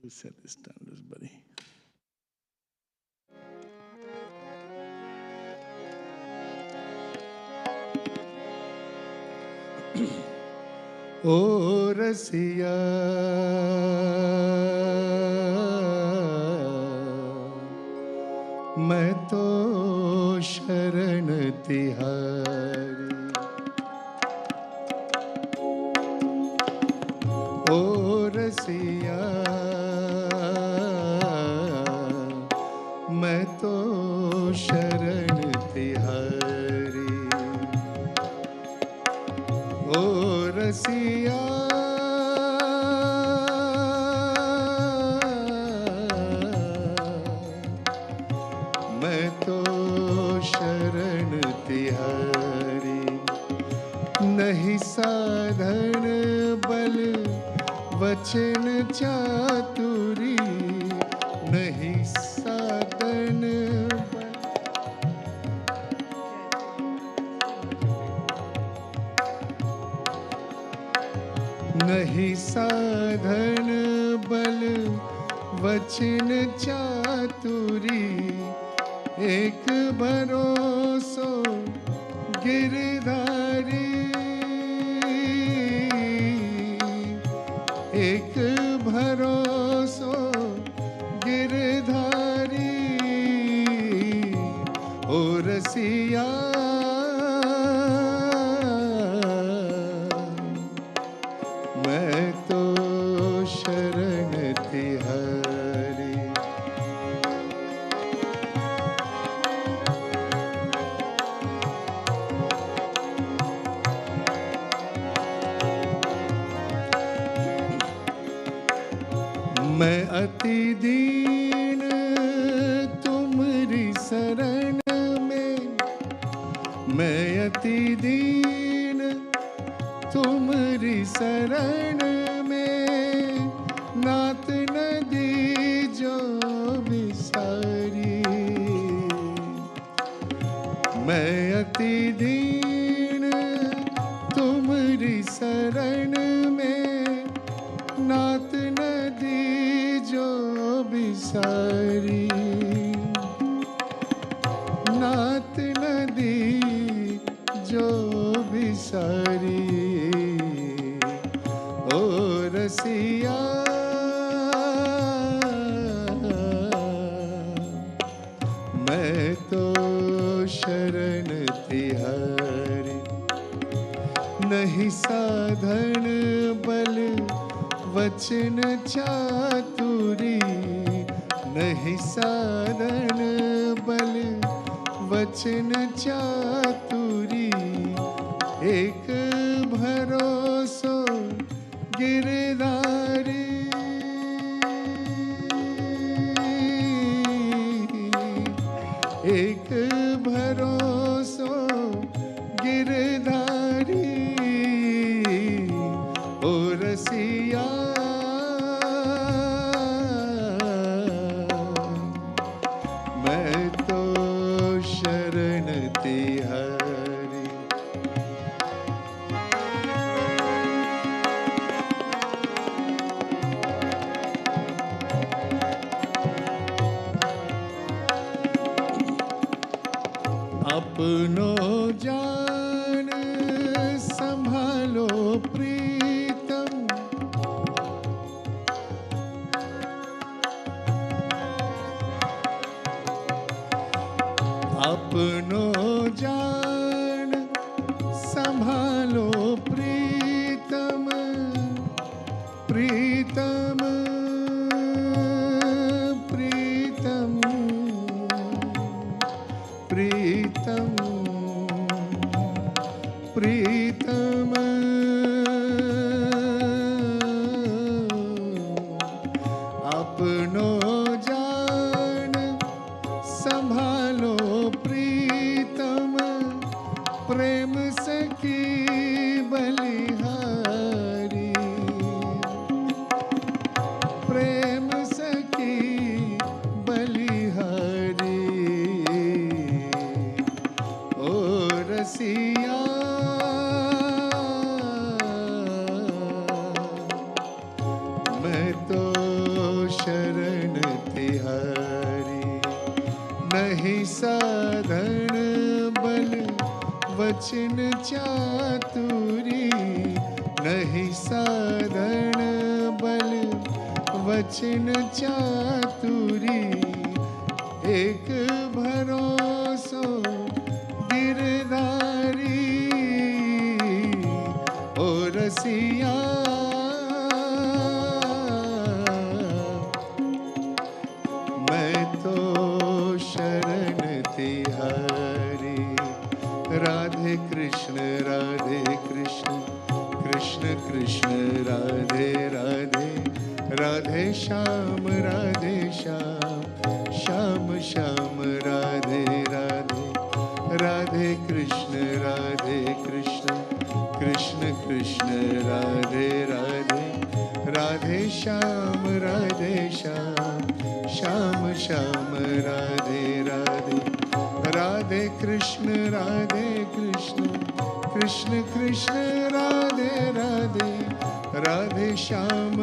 You set the standards, buddy. O Rasiya, मैं तो शरण तिहारी. ओ रसिया, मैं तो शरण तिहारी. ओ रसिया, मैं तो शरण तिहारी. नहीं साधन बल वचन चातुरी, नहीं साधन बल. नहीं साधन बल वचन चातुरी, एक भरोसो गिरधारी. एक भरोसो गिरधारी. ओ रसिया, मैं तो शरण तिहारी. मैं अति दीन तुम्हारी शरण में, मैं अति दीन तुम्हारी शरण में. नात नदी जो विसारी, मैं अति दीन तुम्हारी शरण में. नात नदी जो विसारी, नात नदी जो विसारी. ओ रसिया, मैं तो शरण तिहारी. नहीं साधन बल वचन चातुरी, नहीं साधन बल वचन चातुरी. एक भरोसो गिरधारी. भरोसो गिरधारी ओ रसिया मैं तो शरण तिहारी। अपनो जान संभालो प्रीतम अपनो जान संभालो प्रीतम प्रीतम प्रीतम प्रीतम प्रीतम अपनो जान संभालो प्रीतम प्रेम सखी बलिहारी प्रेम सखी बलिहारी ओ रसिया मैं तो शरण तिहारी। नहीं साधन बल वचन चातुरी नहीं साधन बल वचन चातुरी एक भरोसो गिरधारी ओ रसिया मैं तो शरण तिहारी। राधे कृष्ण कृष्ण कृष्ण राधे राधे राधे श्याम श्याम श्याम राधे राधे राधे कृष्ण कृष्ण कृष्ण राधे राधे राधे श्याम श्याम श्याम राधे राधे राधे कृष्ण कृष्ण कृष्ण राधे राधे राधे श्याम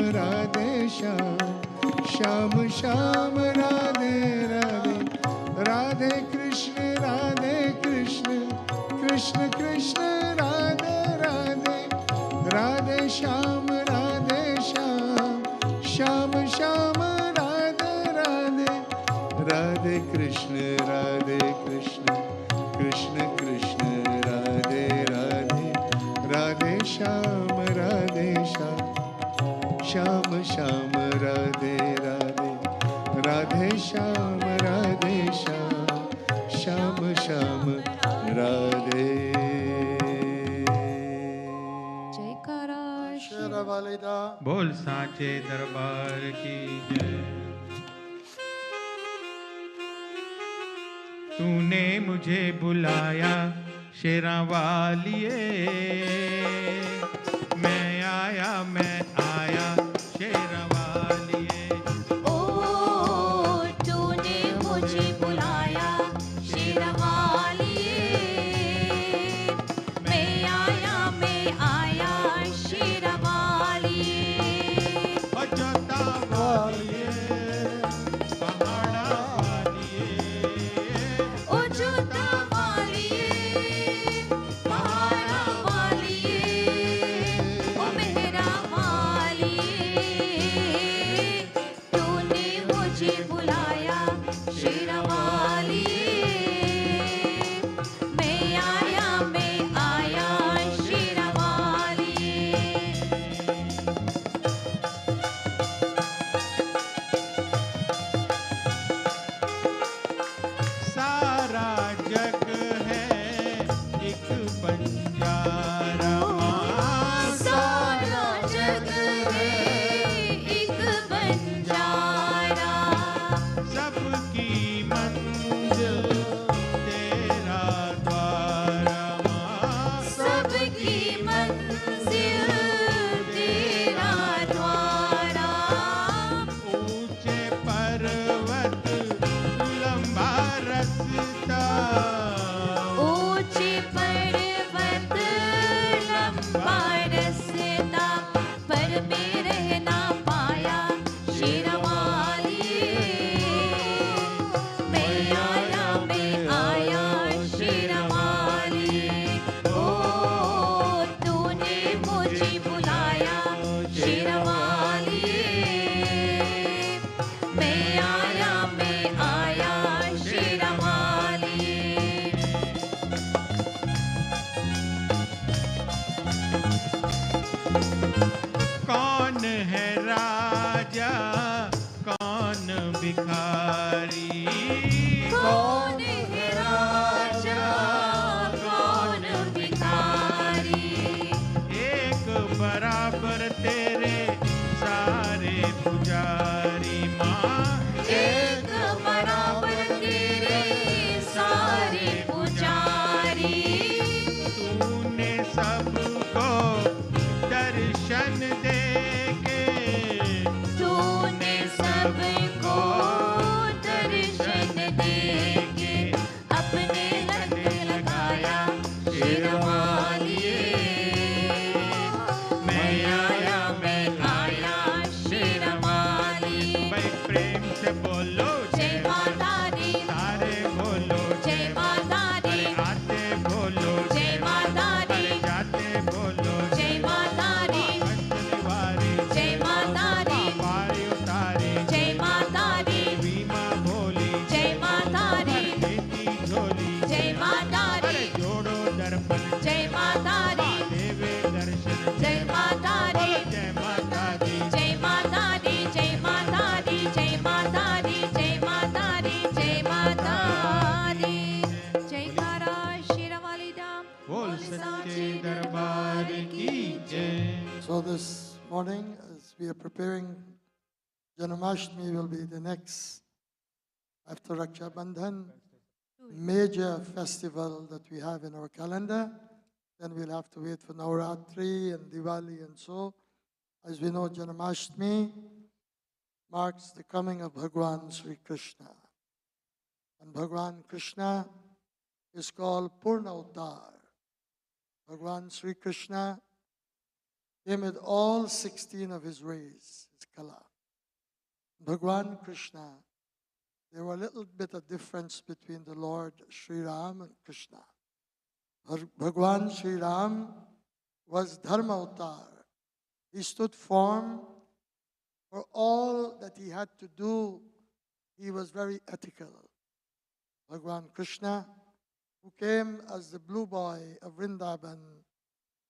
श्याम श्याम राधे राधे राधे कृष्ण कृष्ण कृष्ण राधे राधे राधे श्याम श्याम श्याम राधे राधे राधे कृष्ण कृष्ण कृष्ण राधे राधे राधे श्याम श्याम श्याम राधे राधे राधे श्याम श्याम श्याम राधे। जयकारा शेरा वालिदा बोल साचे दरबार की जय। तूने मुझे बुलाया शेरा वालिए मैं आया शेरा वालिए। ओ तूने मुझे बुलाया शेरा वालिए मैं आया शेरा वालिए। अजता वालिए पहाड़ा वालिए ओ जोता वालिए पहाड़ा वालिए ओ मेहरा वालिए तूने मुझे बुलाया शेरा वालिए मैं आया शेरा वालिए। सारा जग है एक बंजारा सारा जग है एक बंजारा सबकी मंजिल morning, as we are preparing, Janmashtami will be the next, after Raksha Bandhan, major festival that we have in our calendar. Then we'll have to wait for Navratri and Diwali and so. As we know, Janmashtami marks the coming of Bhagwan Sri Krishna. And Bhagwan Krishna is called Purna Avatar. Bhagwan Sri Krishna came with all 16 of his rays, his kala. Bhagwan Krishna, there were a little bit of difference between the Lord Sri Ram and Krishna. Bhagwan Sri Ram was Dharma Avatar. He stood firm for all that he had to do. He was very ethical. Bhagwan Krishna, who came as the blue boy of Vrindavan,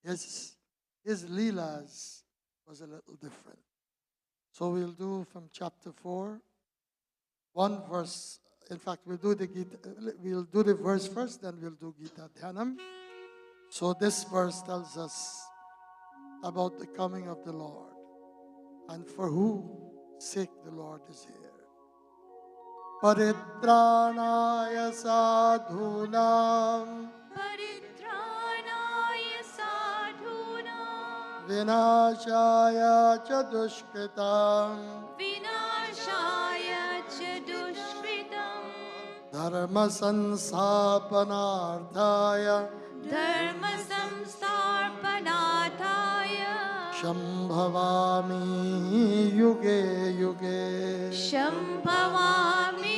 his leelas was a little different. So we'll do from chapter 4, one verse. In fact, we'll do the verse first, then we'll do Gita Dhyanam. So this verse tells us about the coming of the Lord and for whose sake the Lord is here. Paritranaya sadhunam Paritranaya sadhunam vinashaya cha dushkritam Vinashaya cha dushkritam dharma sansthapanarthaya Dharma samstarpanathaya shambhavami yuge yuge. Shambhavami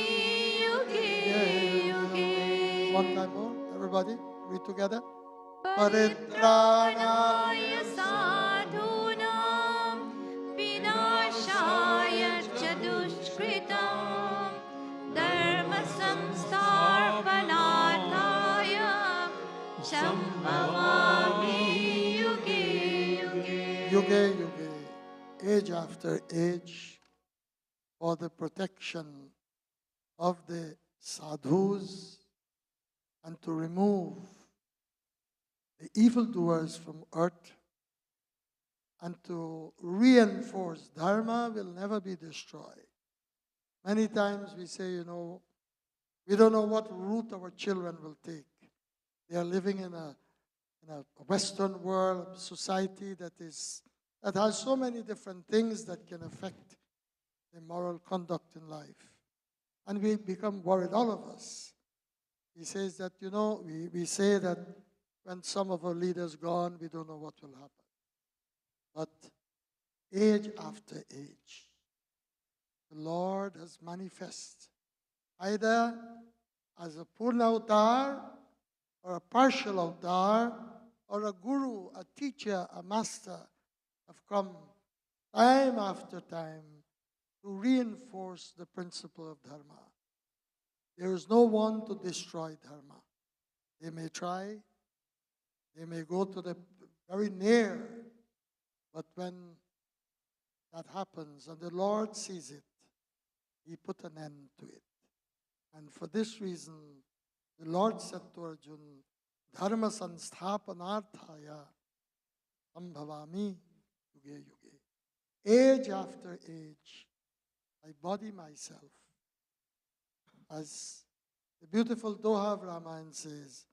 yuge yuge One time more, everybody, read together. Paritranaya sadhunam Vinashaya cha dushkritam Dharma samstarpanathaya Shambhavami yuge yuge Yuge yuge, age after age, for the protection of the sadhus and to remove the evildoers from earth and to reinforce dharma will never be destroyed. Many times we say, we don't know what route our children will take. They are living in a Western world society that has so many different things that can affect the moral conduct in life. And we become worried, all of us. He says that, we say that when some of our leaders gone, we don't know what will happen. But age after age, the Lord has manifested either as a Purna Avatar or a partial Avatar or a guru, a teacher, a master have come time after time to reinforce the principle of dharma. There is no one to destroy dharma. They may try, they may go to the very near, but when that happens and the Lord sees it, He put an end to it. And for this reason, the Lord said to Arjuna, Dharma sansthapanarthaya sambhavami yuge yuge. Age after age, I body myself. As the beautiful Doha of Ramayana says,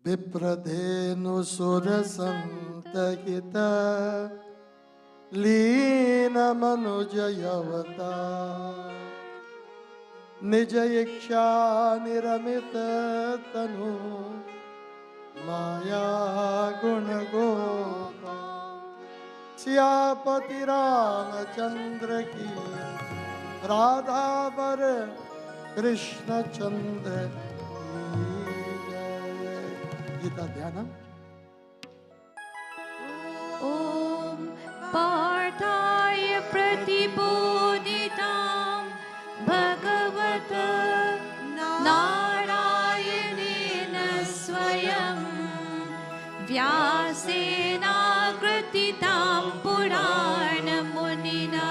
Vipradhenu surasantagita Lina manujayavata Nijayiksha niramita tanu Maya gunagopa Siyapati Ramachandra ki Radha Var Krishna Chandra ki jai. Gita Dhyanam. Om Parthaya Pratibodhitam Bhagavata Narayanena Swayam Vyasena Krititam Purana Munina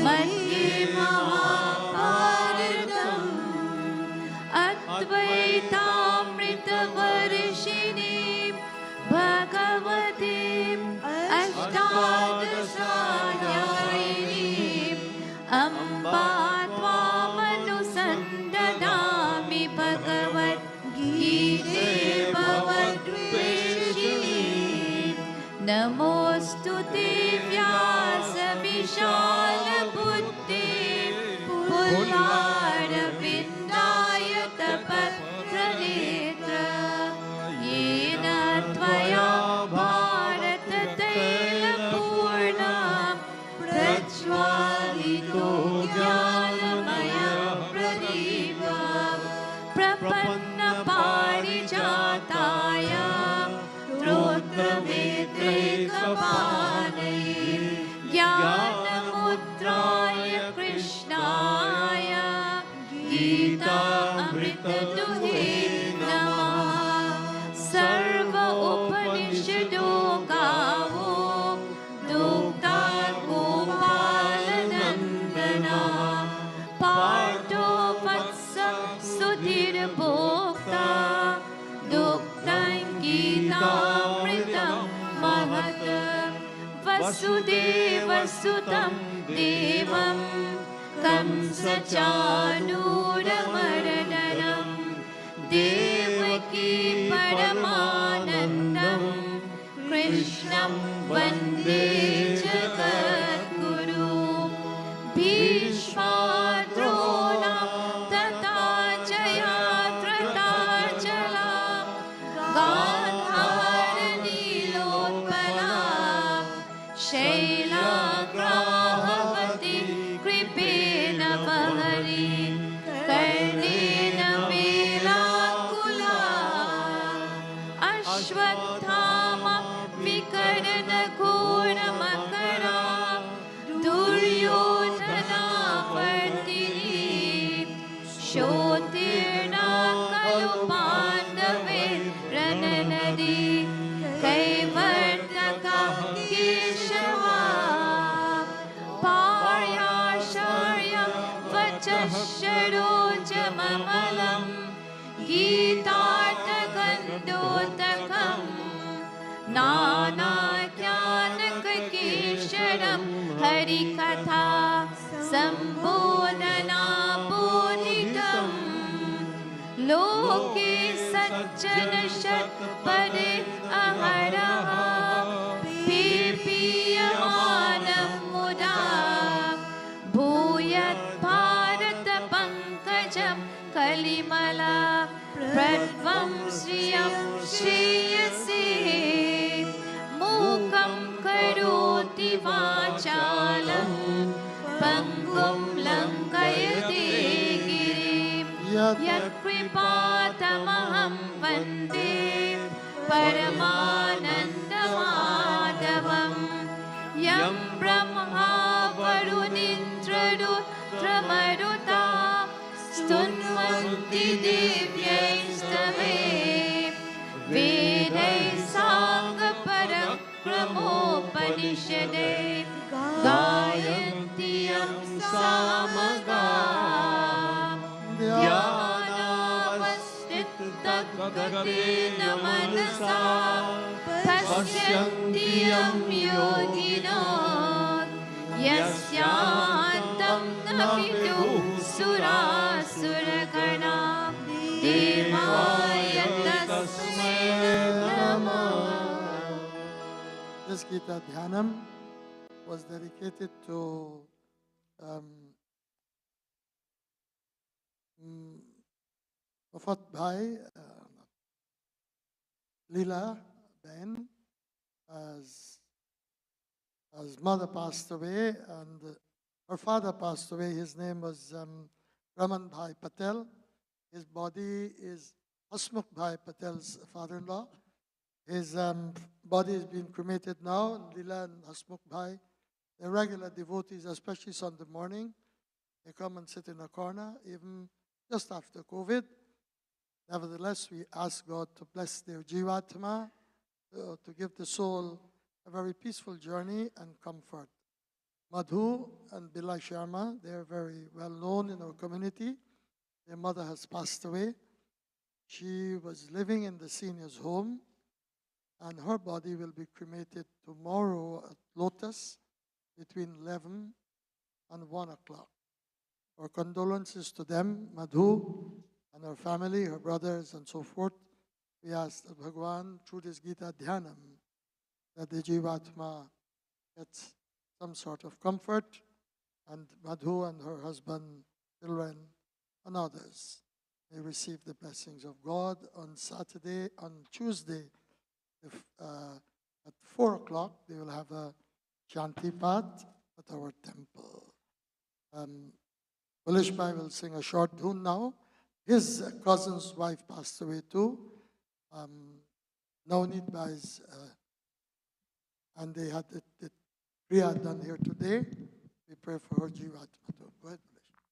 Madhye Mahabharatam Advaitamrita Varshinim Bhagavatim Ashtam एकादशाध्यायिनीम् Amba त्वामनुसन्ददामि भगवद्गीते भवद्वेषिणीम् नमोऽस्तु ते व्यासविशालबुद्धे पुल्लारविन्दाय तपत्रनेत्र येन त्वया भारततैलपूर्णं प्रज्वालितो ज्ञानमयः प्रदीपः प्रपन्नपारिजाताय स्तोत्रवेत्रैकपाणये ज्ञानमुद्राय कृष्णाय गीतामृतदुहे नमः सर्व उपनिषदो गावो दुग्धा गोपालनन्दना पार्थो वत्स सुधीर्भोक्ता दुग्धं गीतामृतं महत् वसुदेवसुतं देवं कंसचाणूरमर्दनं देवकी परमानन्दं कृष्णं वन्दे जगद्गुरुं भीष्माद्रोणा तथा जयात्रताचला गान्धारनीलोत्पला शैलाग्राहवती कृपेण वहरी कर्णेन वेलाकुला अश्वत्थामा विकर्णघोरमकरा दुर्योधना वर्तिनी शोतीर्णा खलु पाण्डवे रणनदी कैवर्तका केशवा पार्याशार्यं वचश्चरोजममलं गीतार्थगन्धोदकं नानाज्ञानककेशरं हरिकथा सम्बोधनाबोधितम् लोके सज्जन षट्पदे अहरः पीयमानं मुदा भूयत् भारत पङ्कजं कलिमला प्रध्वं श्रियं श्रेयसे मूकं करोति वाचालं पङ्गुं लङ्घयते गिरिं यत्कृपातमहं वन्दे परमानन्दमाधवं यं ब्रह्मा वरुणीन्द्ररुद्रमरुता स्तुन्वन्ति दिव्यैस्तवे वेदैः साङ्गपरक्रमोपनिषदे गायन्ति यं सामगा ध्यानावस्थितगतेन मनसा पश्यन्ति यं योगिनो यस्यान्तं न विदुः सुरासुरगणा देवाय तस्मै नमः. This Gita Dhyanam was dedicated to Wafat Bhai, Leela Ben, as mother passed away and her father passed away. His name was Raman Bhai Patel. His body is Hasmukh Bhai Patel's father-in-law. His body is being cremated now. And Leela and Hasmukh Bhai, they're regular devotees, especially Sunday morning. They come and sit in a corner, even just after COVID. Nevertheless, we ask God to bless their Jivatma, to give the soul a very peaceful journey and comfort. Madhu and Bilal Sharma, they are very well known in our community. Their mother has passed away. She was living in the seniors' home, and her body will be cremated tomorrow at Lotus between 11 and 1 o'clock. Our condolences to them, Madhu and her family, her brothers, and so forth. We ask that Bhagavan, through this Gita Dhyanam, that the Jivatma gets some sort of comfort, and Madhu and her husband, children, and others may receive the blessings of God. On Tuesday, at 4 o'clock, they will have a Chanting at our temple. Polish Bhai will sing a short tune now. His cousin's wife passed away too. Navneet Bhai's, and they had the Priya done here today. We pray for her Jivatma too. Go ahead, Polish.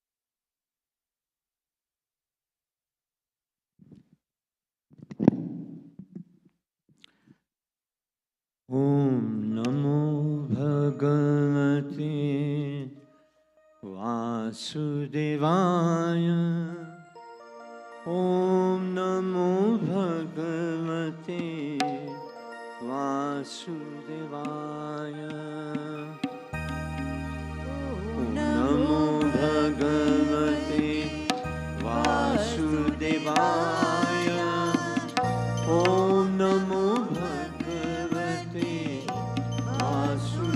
Om Namo Bhagavate Vasudevaya. Om Namo Bhagavate Vasudevaya. Om Namo Bhagavate Vasudevaya. Om Namo Bhagavate Vasudevaya.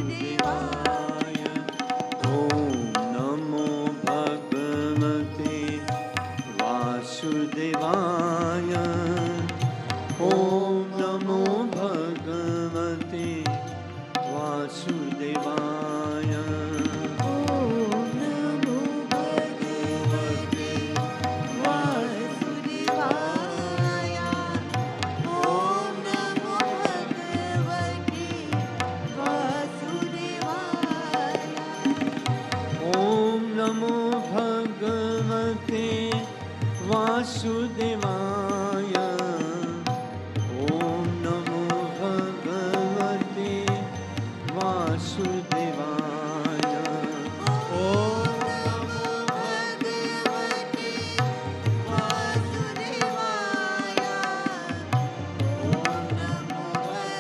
Om Namo Bhagavate Vasudevaya. Om Namo Bhagavate Vasudevaya. Vasudevaya. Om Namo Bhagavate Vasudevaya. Om Namo Bhagavate Vasudevaya. Om Namo Bhagavate Vasudevaya. Om Namo Bhagavate Vasudevaya. Om Namo Bhagavate Vasudevaya. Om Namo Bhagavate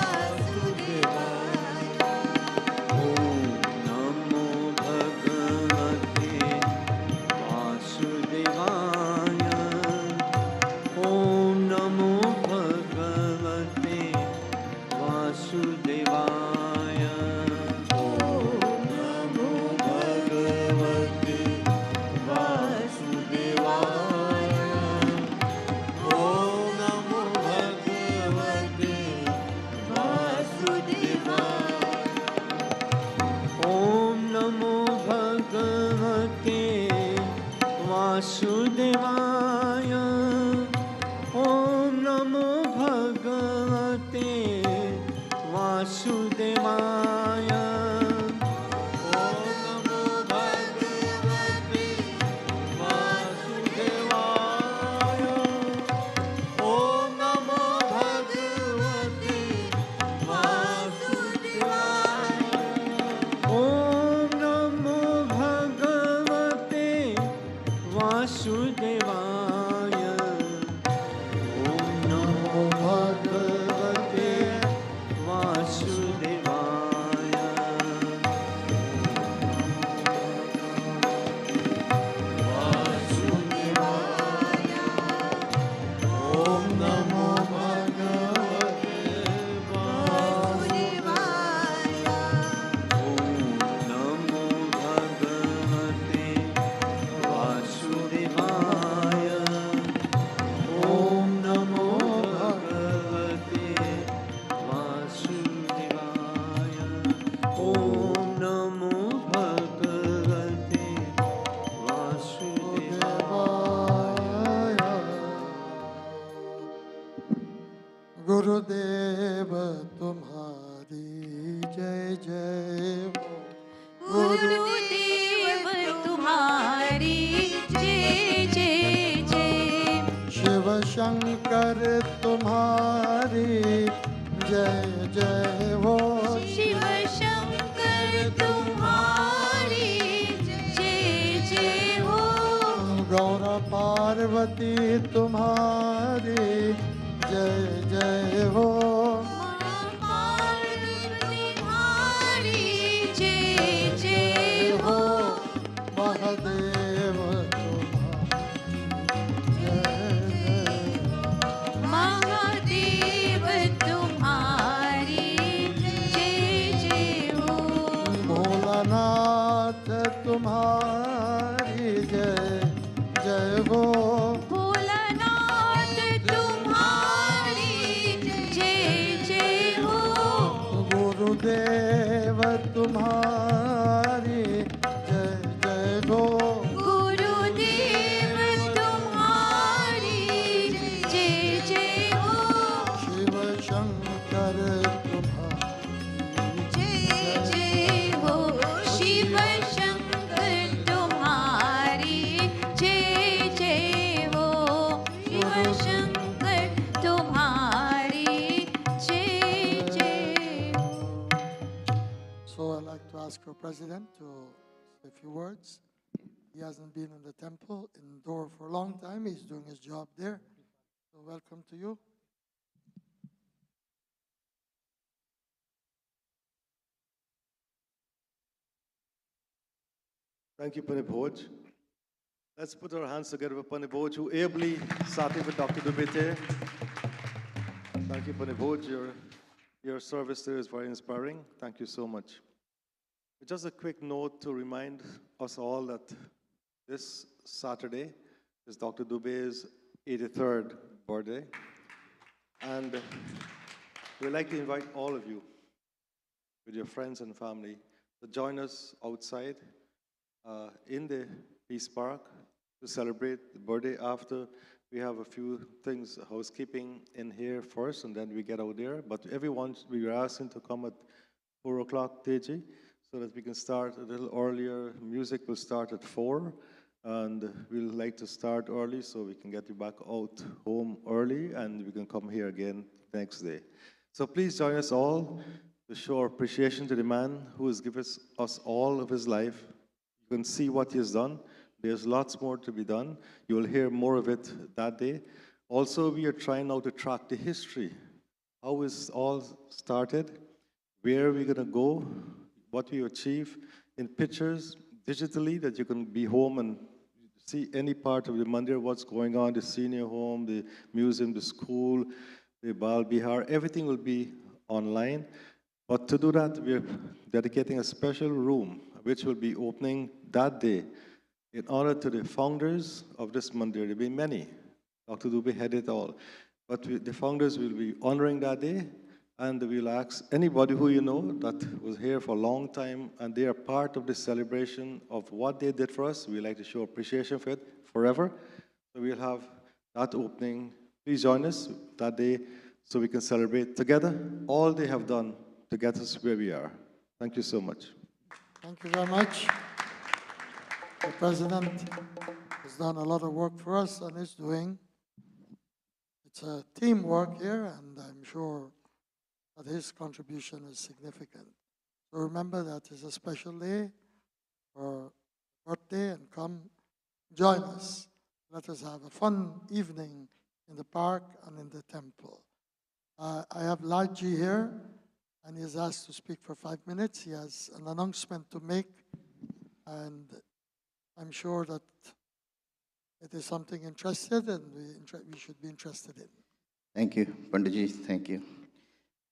Vasudevaya. Om Namo Bhagavate Vasudevaya. Om Namo Bhagavate Vasudevaya. Om Namo Bhagavate Vasudevaya. Om Namo Bhagavate Vasudevaya. Om Namo Bhagavate Vasudevaya. Om Namo Bhagavate Vasudevaya. Om Namo Bhagavate Vasudevaya. Vasudevaya. Om Namo Bhagavate Vasudevaya. Om Namo Bhagavate Vasudevaya. Om Namo Bhagavate Vasudevaya. Om Namo Bhagavate Vasudevaya. गुरुदेव तुम्हारी जय जय हो। गुरुदेव तुम्हारी जय जय जय। शिव शंकर तुम्हारी जय जय हो। शिव शंकर तुम्हारी जय जय हो। गौर पार्वती तुम्हारी जय जय हो पार्वती जय जय हो महादेव महादेव तुम्हारी जय जय हो भोलानाथ तुम्हारी जय जय हो भोलानाथ तुम्हारी जय जय हो गुरुदेव तुम्हारी जय जय हो गुरुदेव तुम्हारी जय जय हो शिव शंकर तुम्हारी जय जय हो शिव शंकर तुम्हारी जय जय हो शिव शंकर तुम्हारी जय जय हो So I'd like to ask our president to say a few words. He hasn't been in the temple indoor for a long time. He's doing his job there. So welcome to you. Thank you, Panibhoj. Let's put our hands together for Panibhoj, who ably sat in with Dr. Dubite. Thank you, Panibhoj. Your service there is very inspiring. Thank you so much. Just a quick note to remind us all that this Saturday is Dr. Dube's 83rd birthday. And we'd like to invite all of you with your friends and family to join us outside in the Peace Park to celebrate the birthday. After, we have a few things, housekeeping in here first, and then we get out there. But everyone, we are asking to come at 4 o'clock, TG, so that we can start a little earlier. Music will start at 4, and we'll like to start early so we can get you back out home early, and we can come here again next day. So please join us all to show our appreciation to the man who has given us all of his life. You can see what he has done. There's lots more to be done. You will hear more of it that day. Also, we are trying now to track the history. How it all started, where we're going to go, what we achieve in pictures, digitally, that you can be home and see any part of the mandir, what's going on, the senior home, the museum, the school, the Bal Bihar, everything will be online. But to do that, we're dedicating a special room, which will be opening that day in honor to the founders of this mandir. There will be many. Dr. Dube headed all. But the founders will be honoring that day, and we'll ask anybody who you know that was here for a long time, and they are part of the celebration of what they did for us. We like to show appreciation for it forever. So we'll have that opening. Please join us that day so we can celebrate together all they have done to get us where we are. Thank you so much. Thank you very much. The president has done a lot of work for us and is doing. It's a teamwork here, and I'm sure that his contribution is significant. So remember that it's a special day for birthday, and come join us. Let us have a fun evening in the park and in the temple. I have Laji here, and he is asked to speak for 5 minutes. He has an announcement to make, and I'm sure that it is something interested, and we should be interested in. Thank you, Panditji. Thank you.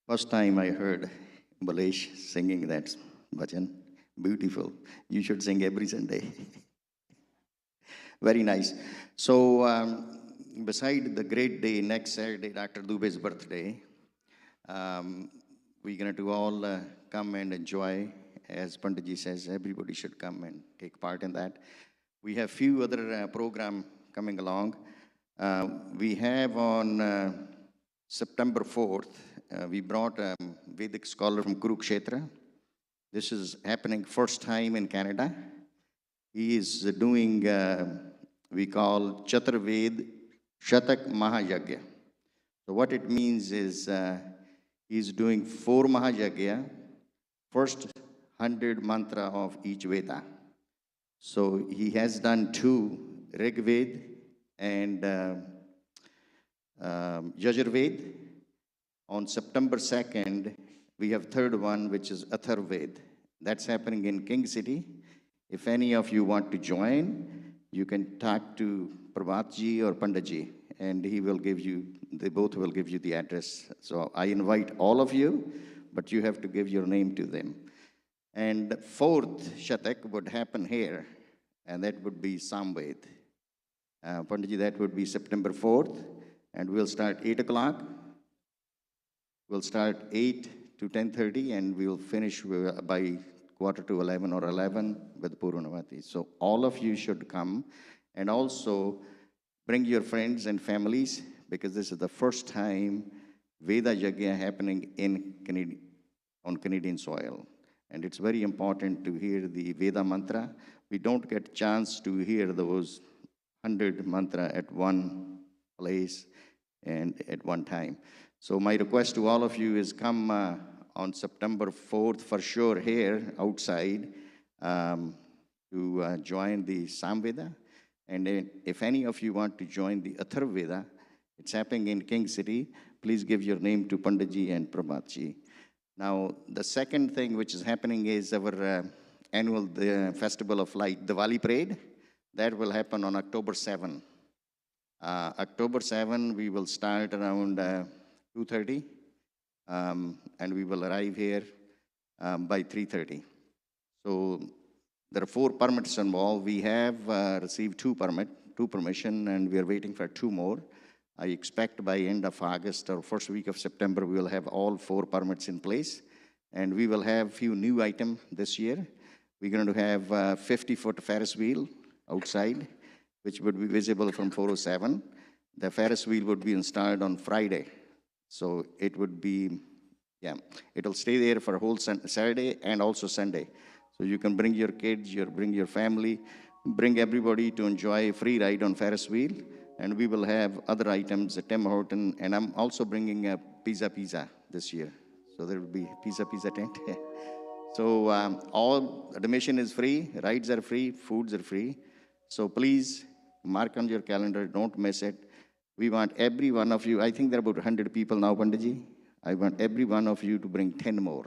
First time I heard Balesh singing that bhajan. Beautiful. You should sing every Sunday. Very nice. So, beside the great day, next Saturday, Dr. Dube's birthday, we're going to all come and enjoy. As Panditji says, everybody should come and take part in that. We have few other program coming along. We have on September 4th, we brought a Vedic scholar from Kurukshetra. This is happening first time in Canada. He is doing, we call Chaturved Shatak Mahayagya. So what it means is he's doing 4 Mahayagya, first 100 mantra of each Veda. So he has done 2, Rig Ved and Yajurved. On September 2nd, we have third one, which is Atharved. That's happening in King City. If any of you want to join, you can talk to Prabhatji or Panditji, and he will give you, they both will give you the address. So I invite all of you, but you have to give your name to them. And fourth Shatak would happen here, and that would be Samved. Panditji, that would be September 4th, and we'll start 8 o'clock. We'll start 8 to 10:30, and we'll finish by quarter to 11 or 11 with Purnavati. So all of you should come, and also bring your friends and families, because this is the first time Veda Yajna happening on Canadian soil. And it's very important to hear the Veda mantra. We don't get chance to hear those 100 mantra at one place and at one time. So my request to all of you is come on September 4th for sure here outside to join the Samveda. And if any of you want to join the Atharveda, it's happening in King City. Please give your name to Panditji and Prabhatji. Now, the second thing which is happening is our annual Festival of Light, Diwali Parade. That will happen on October 7. October 7, we will start around 2:30, and we will arrive here by 3:30. So there are 4 permits involved. We have received 2 permission, and we are waiting for 2 more. I expect by end of August or first week of September, we will have all 4 permits in place. And we will have few new items this year. We're going to have 50-foot Ferris wheel outside, which would be visible from 407. The Ferris wheel would be installed on Friday. So it would be, it'll stay there for a whole Saturday and also Sunday. So you can bring your kids, bring your family, bring everybody to enjoy a free ride on Ferris wheel. And we will have other items at Tim Horton. And I'm also bringing a pizza this year. So there will be pizza tent. So all admission is free, rides are free, foods are free. So please mark on your calendar, don't miss it. We want every one of you, I think there are about 100 people now, Panditji. I want every one of you to bring 10 more,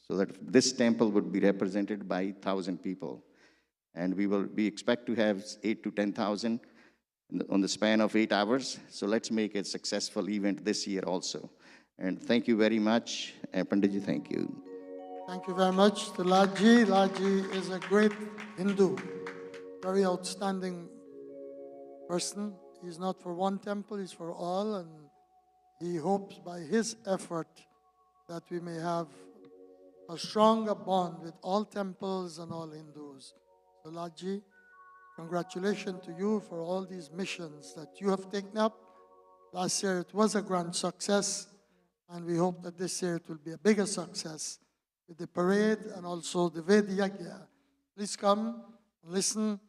so that this temple would be represented by 1,000 people. And we expect to have 8 to 10,000 on the span of 8 hours. So let's make it a successful event this year also. And thank you very much. Panditji, thank you. Thank you very much to Lordji. Lordji is a great Hindu, very outstanding person. He's not for one temple, he's for all, and he hopes by his effort that we may have a stronger bond with all temples and all Hindus. So Lordji, congratulations to you for all these missions that you have taken up. Last year it was a grand success, and we hope that this year it will be a bigger success with the parade and also the Veda Yajna. Please come and listen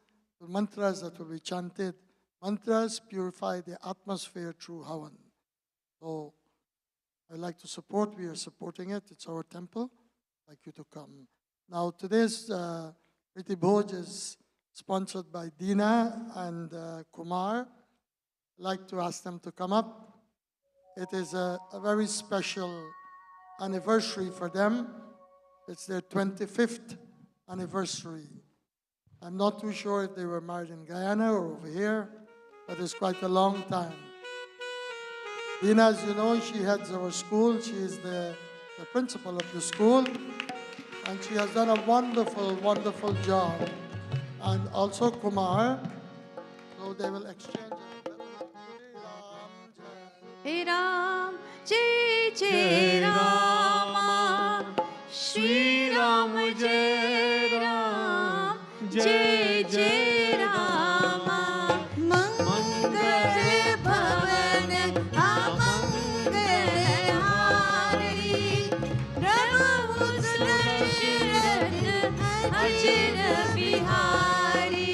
to mantras that will be chanted. Mantras purify the atmosphere through Havan. So I'd like to support, we are supporting it, it's our temple. I'd like you to come. Now today's Priti Bhoj is sponsored by Dina and Kumar. I'd like to ask them to come up. It is a very special anniversary for them. It's their 25th anniversary. I'm not too sure if they were married in Guyana or over here, but it's quite a long time. Dina, as you know, she heads our school. She is the principal of the school, and she has done a wonderful, wonderful job. And also Kumar, so they will exchange. Hey Ram, Jai Jai Rama, Shri Ram Jai Ram, Jai Jai Rama, Mangal Bhavan Amangal Hari, Prabhu Dashrath Ajit Bihari,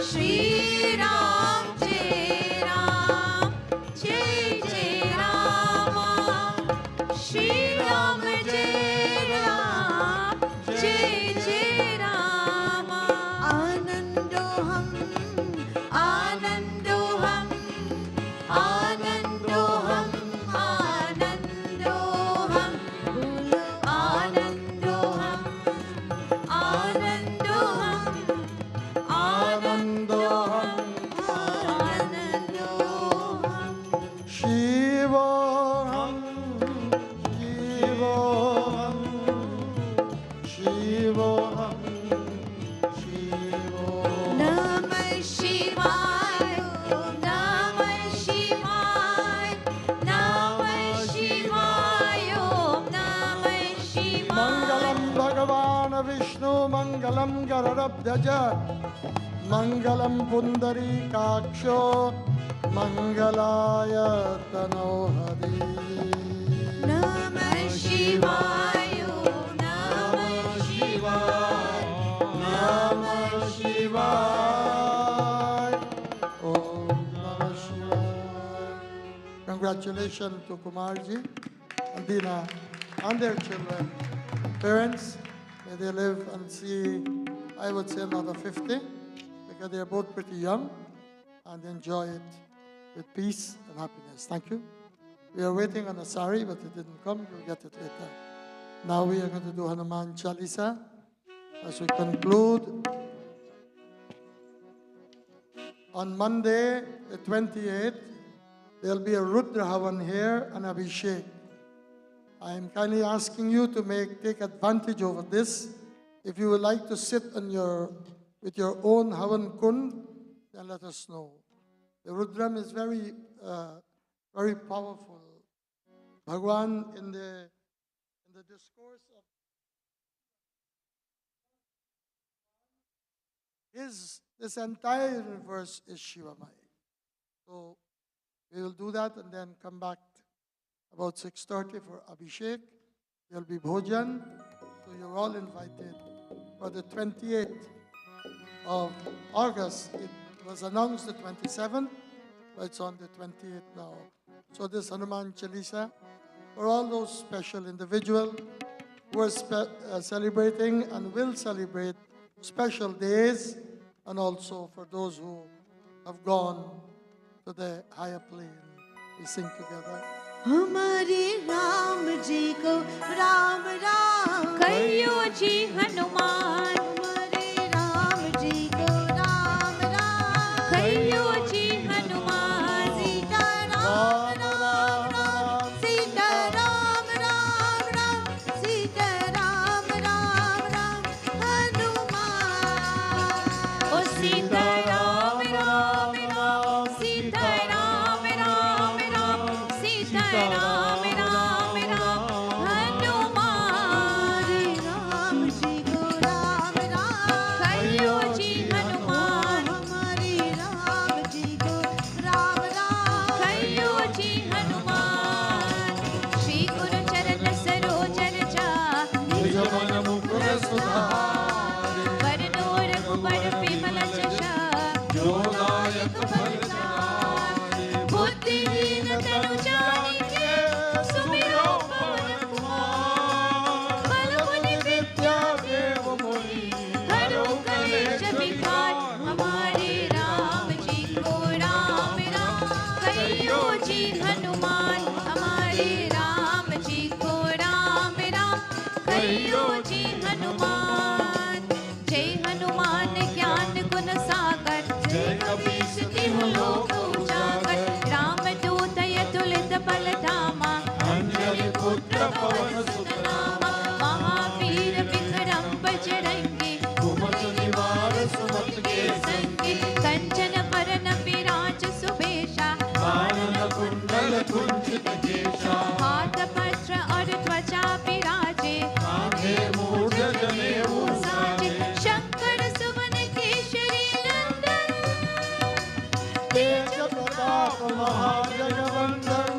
Shri Ram Jai Ram, Jai Jai Ram. Mangalam Gararabdhaja Mangalam Pundarikaksho Mangalaya Tanohari Namah Shivaya, Namah Shivaya, Namah Shivaya. Om Namah Shivaya. Congratulations to Kumarji and Dina and their children, parents. May they live and see, I would say, another 50, because they are both pretty young, and enjoy it with peace and happiness. Thank you. We are waiting on a sari, but it didn't come. You'll get it later. Now we are going to do Hanuman Chalisa as we conclude. On Monday, the 28th, there'll be a Rudra Havan here and Abhishek. I am kindly asking you to take advantage over this. If you would like to sit on with your own Havan Kund, then let us know. The Rudram is very, very powerful. Bhagwan in the discourse of this entire universe is Shivamaya. So we will do that and then come back about 6:30 for Abhishek. There will be Bhojan, so you're all invited for the 28th of August. It was announced the 27th, but it's on the 28th now. So this Hanuman Chalisa, for all those special individuals who are celebrating and will celebrate special days, and also for those who have gone to the higher plane. We sing together. हमारे राम जी को राम राम कहियो जी हनुमान हमारे राम जी को राम राम कहियो जी हनुमान सीता राम राम राम सीता राम राम राम सीता राम राम राम हनुमान ओ सीता राम राम राम सीता राम राम राम सीता राम राम राम हनुमान राम जी को राम राम कहियो जी हनुमान हमारे राम जी को राम राम कहियो जी हनुमान श्री गुरु चरण सरोज रजा निज मन मुकुर सुधारे वरनो रघुबर बिमल जशा जो दायक फल चारे बुद्धिहीन तनु जानिके सुमिरो पवन कुमार बल बुद्धि विद्या देव मोहि हरो कलेश विकार हमारे राम जी को राम राम कहियो जी हनुमान हमारे राम जी को राम राम कहियो जी हनुमान जय हनुमान ज्ञान गुण सागर जय कपीस तिहु लोक उजागर राम दूत अतुलित बल धामा अंजलि पुत्र पवन सुत नामा महावीर विक्रम बजरंगी कुमति निवार सुमति के संगी कंचन बरन विराज सुबेशा कानन कुंडल कुंचित केशा हाथ वज्र और त्वचा विराजे कांधे मूढ़ जनेऊ साजे शंकर सुवन केशरी नंदन तेज प्रताप महाजगवंदन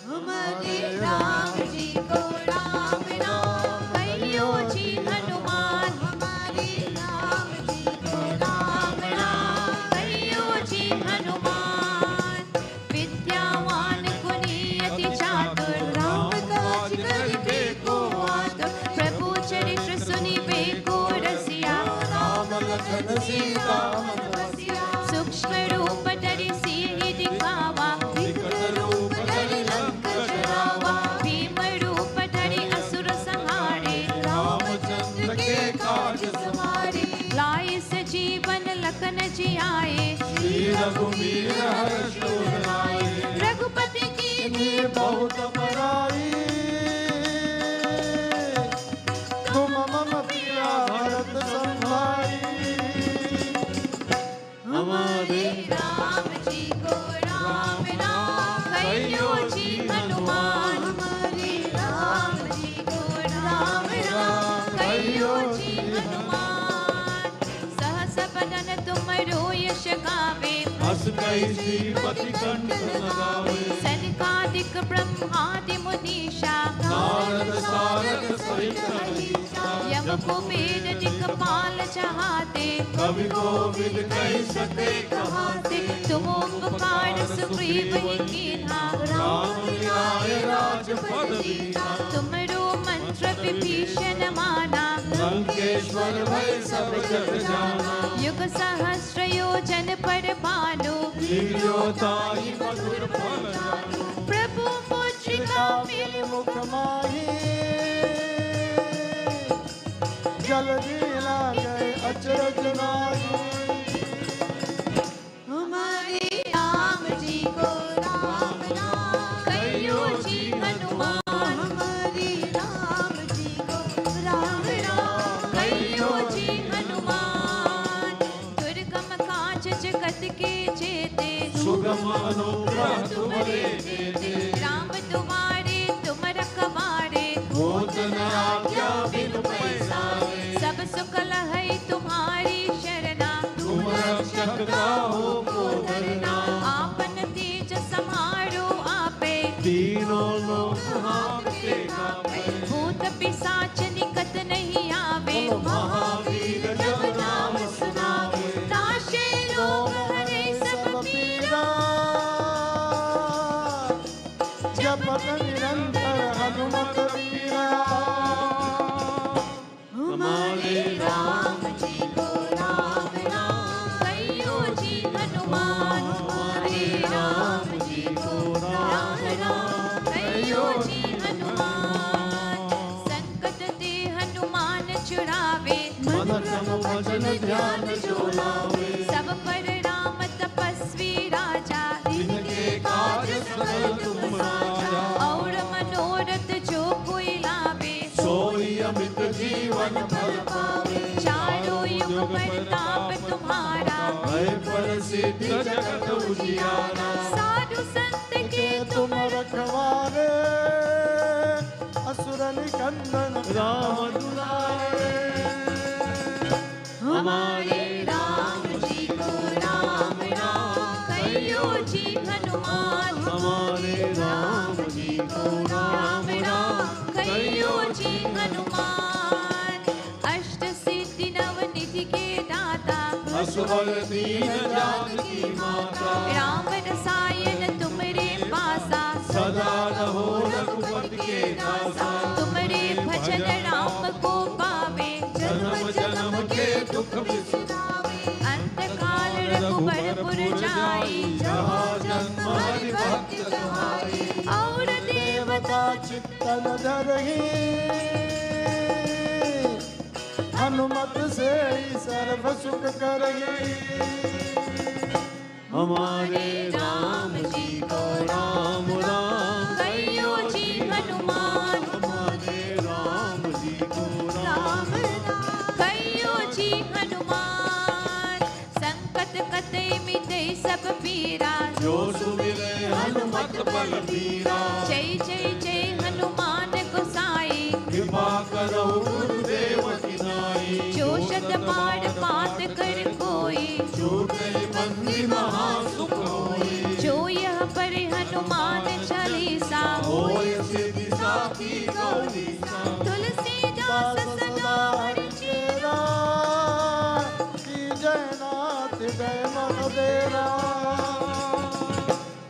हमारे राम जी को राम राम कहियो जी हनुमान हमारे राम जी को राम राम कहियो जी हनुमान विद्यावान गुणी अति चातुर राम काज करिबे को आतुर प्रभु चरित्र सुनिबे को रसिया राम लखन सीता मन बसिया सूक्ष्म रूप धरि सियहि दिखावा विकट रूप धरि लंक जरावा भीम रूप धरि असुर संहारे रामचंद्र के काज सवारे लाए सजीवन लखन जियाए श्री रघुवीर हर्ष उर रघुपति की बहुत बड़ाई तुम मम प्रिया भरत संभाई हमारे राम जी को राम राम कहियो जी हनुमान हमारे राम जी को राम राम कई श्रीपति कंठ लगावे सनकादिक ब्रह्मादि मुनीषा नारद सारद सहित अहिसा यम कुबेर दिक्पाल चहाते कवि कोविद कही सके कहाते तुम उपकार सुग्रीव ही कीन्हा राम मिलाए राजपद दीना तुमरो मंत्र विभीषण माना लंकेश्वर भय सब जग जाना युग सहस्र योजन पर भानु लील्योताई मधुर फल जानो प्रभु मुद्रिका मेरे मुख माही जल दिला गए अचरज नाही हमारे राम जी को राम राम कहियो जी हनुमान हमारे राम जी को राम राम कहियो जी हनुमान दुर्गम काज जगत के जेते सुगम अनुग्रह तुम्हारे देते राम तुम्हारे तुम रखवारे होत न आज्ञा बिनु पैसारे सब सुख लहै तुम्हारी शरणा तुम रक्षक काहू को डरना आपन तेज समारो आपे तीनों लोक हाँकते कांपे भूत पिशाच निकट नहीं आवे महावीर जब नाम सुनावे नाशे रोग हरे सब पीरा जपत निरंतर हनुमत वीरा हमारे राम जी को राम राम कहियो जी हनुमान हमारे राम जी को राम राम कहियो जी हनुमान संकट ते हनुमान छुड़ावे मन क्रम भजन ध्यान जो लावे सब पर राम तपस्वी राजा जिनके काज सकल तुम साजा और मनोरथ जो कोई लावे सोई अमित जीवन फल पावे चारों युग प्रताप तुम्हारा भय पर सिद्धि जगत उजियारा साधु संत के तुम रखवारे असुर निकंदन राम दुलारे हमारे राम जी को राम राम कहियो जी हनुमान हमारे राम जी को राम राम कहियो जी हनुमान अष्ट सिद्धि नव निधि के दाता असुर दीन जानकी माता राम रसायन तुमरे पासा सदा रहो रघुपति के दासा तुमरे भजन राम को पावे जन्म जन्म के दुख बिसरावे अंत काल रघुबरपुर जाई जहाँ जन्म हरि भक्त कहाई और देवता चित्तन धरही हनुमत से ही सर्व सुख करही हमारे राम जी को राम राम कहियो जी हनुमान हमारे राम जी को राम कहियो जी हनुमान संकट कटे मिटे सब पीरा जो सुमिरे हनुमत बल बीरा जय जय जय हनुमान गोसाई कृपा करो गुरुदेव की नाई जो शत बार पात कर कोई छूटे बंदी महा सुख होई जो यह पर हनुमान चालीसा होय सिद्धि साखी गौरीसा तुलसीदास सदा हरि चेरा की जयनाथ जय मन देरा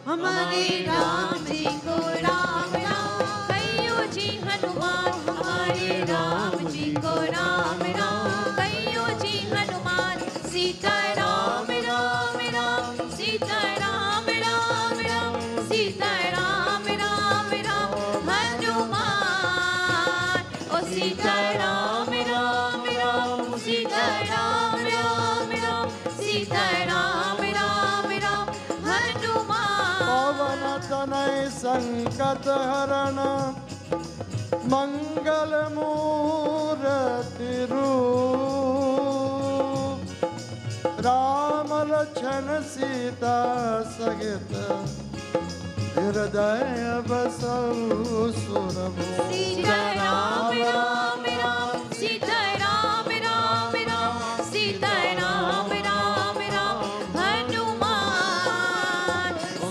हमारे राम जी को राम राम कहियो जी हनुमान हमारे राम जी को राम राम कहियो जी हनुमान सीता राम राम राम सीता राम राम राम सीता राम राम राम हनुमान ओ सीता राम राम राम सीता राम राम राम सीता राम राम राम हनुमान पवन तनय संकट हरण मंगल मूर्ति रूप राम लक्षण सीता सहित हृदय बसऊ सुरभूप सीता राम राम राम सीता राम राम राम सीता राम राम राम हनुमान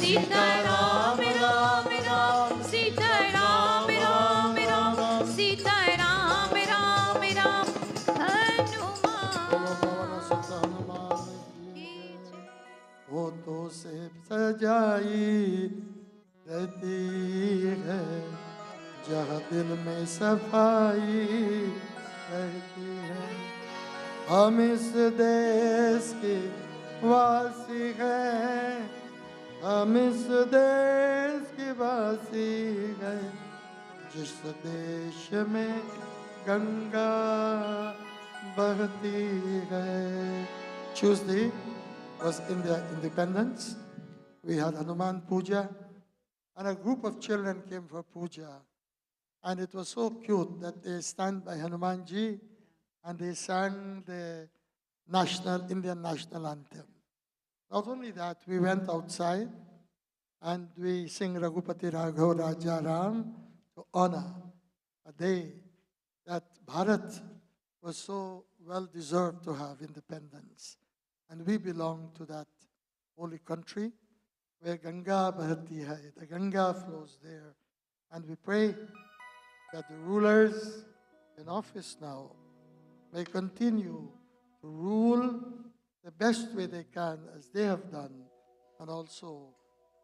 सीता राम राम राम सीता राम राम राम सीता राम राम राम हनुमान वो तो से सजाई रहती है जहाँ दिल में सफाई रहती है। हम इस देश के वासी हैं, हम इस देश के वासी हैं, जिस देश में गंगा बहती है। Tuesday was India independence. We had Hanuman Puja, and a group of children came for Puja. And it was so cute that they stand by Hanumanji and they sang the Indian national anthem. Not only that, we went outside and we sing Raghupati Raghav Raja Ram to honor a day that Bharat was so well deserved to have independence. And we belong to that holy country where Ganga Bharati Hai, the Ganga flows there. And we pray that the rulers in office now may continue to rule the best way they can as they have done, and also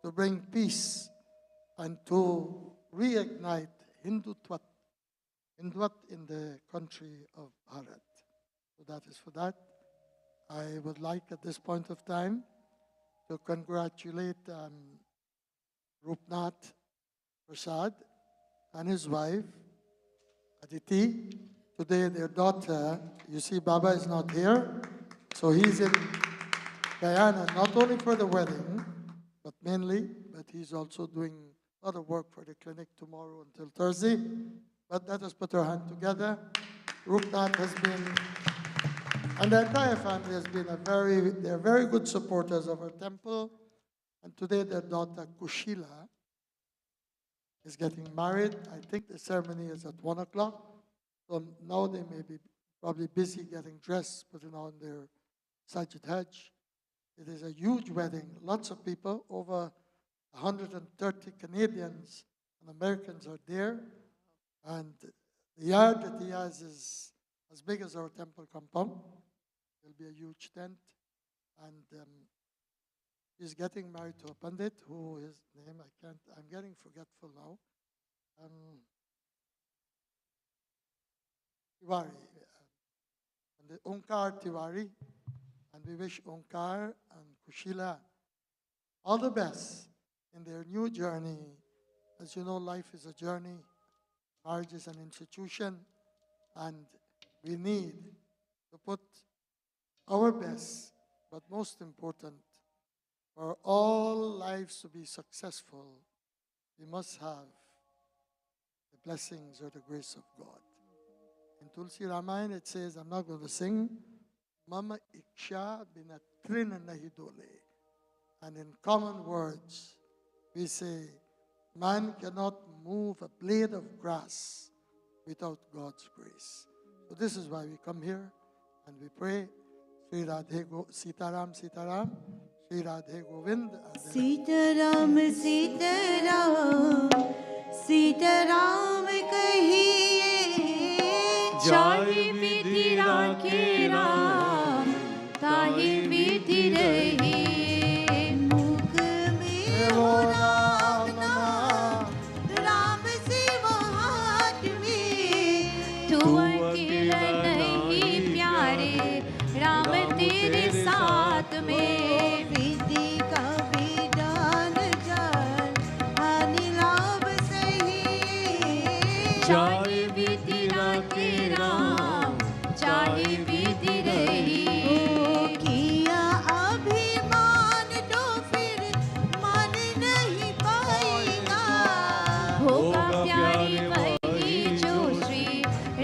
to bring peace and to reignite Hindutva in the country of Bharat. So that is for that. I would like at this point of time to congratulate Rupnath Prasad and his wife, Aditi. Today their daughter, you see Baba is not here, so he's in Guyana, not only for the wedding, but he's also doing a lot of work for the clinic tomorrow until Thursday. But let us put our hand together. Rupnath has been, and the entire family has been they're very good supporters of our temple. And today their daughter, Kushila, is getting married. I think the ceremony is at 1 o'clock. So now they may be probably busy getting dressed, putting on their Sajid Hajj. It is a huge wedding. Lots of people, over 130 Canadians and Americans are there. And the yard that he has is as big as our temple compound. There'll be a huge tent. And he's getting married to a Pandit, who his name, I'm getting forgetful now. Tiwari. And the Onkar Tiwari. And we wish Onkar and Kushila all the best in their new journey. As you know, life is a journey. Marriage is an institution. And we need to put our best, but most important, for all lives to be successful, we must have the blessings or the grace of God. In Tulsi Ramayana it says, I'm not going to sing, Mama Iksha Binatrin Nahidole. And in common words, we say, man cannot move a blade of grass without God's grace. So this is why we come here and we pray, Sri Radhe Sitaram Sitaram, Sri Radhe Govind. Sitaram Sitaram Sitaram कहिए जाहि विधि राखे राम ताहि विधि रहिए मुख में हो राम नाम राम से वो हाथ में तू अकेला नहीं प्यारे राम तेरे साथ में चाहे विधि राखे राम चाहे विधि रही किया अभिमान तो फिर मान नहीं पाएगा होगा प्यारे वही जो श्री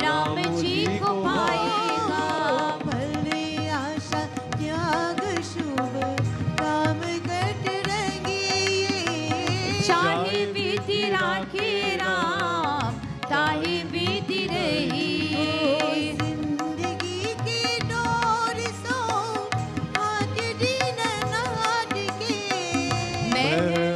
राम जी को पाएगा भले आशा त्याग शुभ काम कट रहेंगे चाहे विधि राखे राम ताहि विधि रही जिंदगी की डोर सो हाथ दीन नाथ के मैं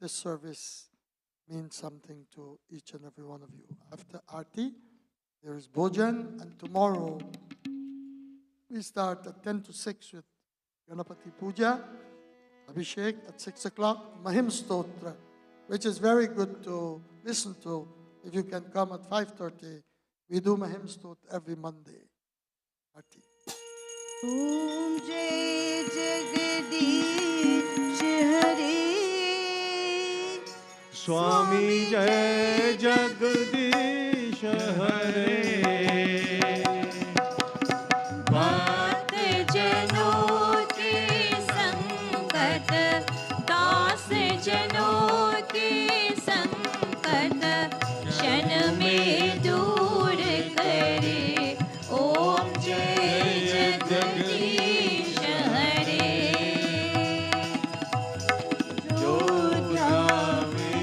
this service means something to each and every one of you. After Aarti, there is Bhojan, and tomorrow we start at 10 to 6 with Ganapati Puja, Abhishek at 6 o'clock, Mahim Stotra, which is very good to listen to. If you can come at 5:30, we do Mahim Stotra every Monday. Aarti. Om Jai Jagadish Hare Swami Jai Jagdish Hare भक्त जनों के संकट दास जनों के संकट क्षण में दूर करे ओम जय जगदीश हरे जो ध्यावे